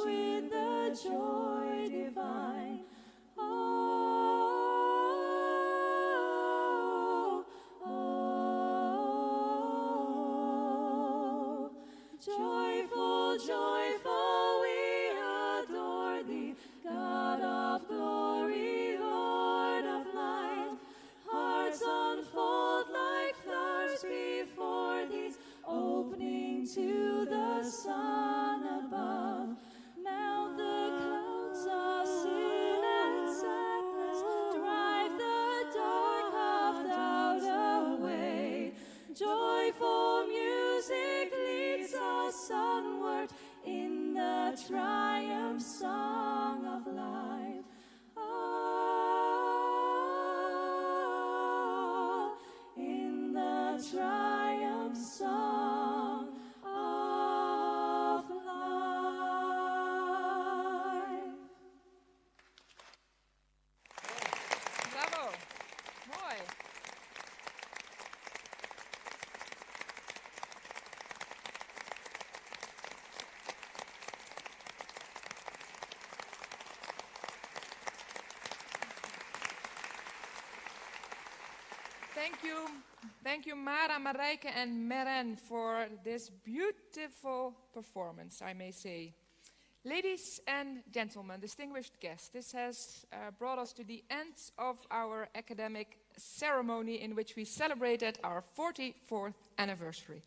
With the joy divine. Oh. Joyful, joyful, we adore thee, God of glory, Lord of light. Hearts unfold like flowers before thee, opening to the sun above. Mount the clouds of sin and sadness, drive the dark of doubt away. Joyful music leads us onward in the triumph song of life. Ah, in the triumph song of life. Bravo. Mooi. Thank you, Mara, Marijke, and Meren for this beautiful performance, I may say. Ladies and gentlemen, distinguished guests, this has brought us to the end of our academic ceremony in which we celebrated our 44th anniversary.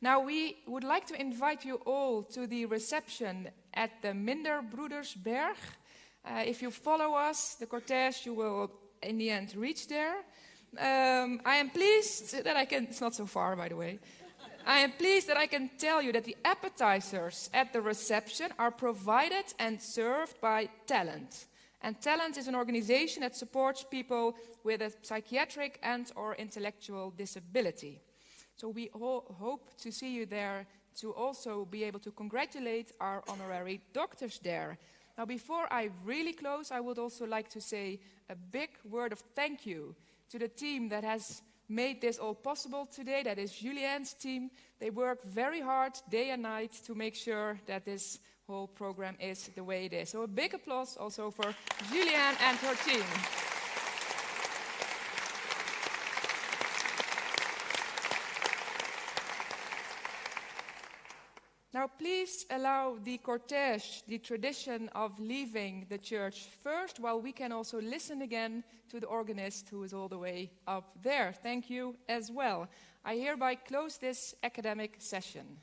Now, we would like to invite you all to the reception at the Minderbroedersberg. If you follow us, the cortege, you will in the end reach there. I am pleased that I can, it's not so far by the way, I am pleased that I can tell you that the appetizers at the reception are provided and served by Talent. And Talent is an organization that supports people with a psychiatric and or intellectual disability. So we all hope to see you there to also be able to congratulate our honorary doctors there. Now before I really close, I would also like to say a big word of thank you to the team that has made this all possible today. That is Julianne's team. They work very hard day and night to make sure that this whole program is the way it is. So a big applause also for Julianne and her team. Now please allow the cortege, the tradition of leaving the church first, while we can also listen again to the organist who is all the way up there. Thank you as well. I hereby close this academic session.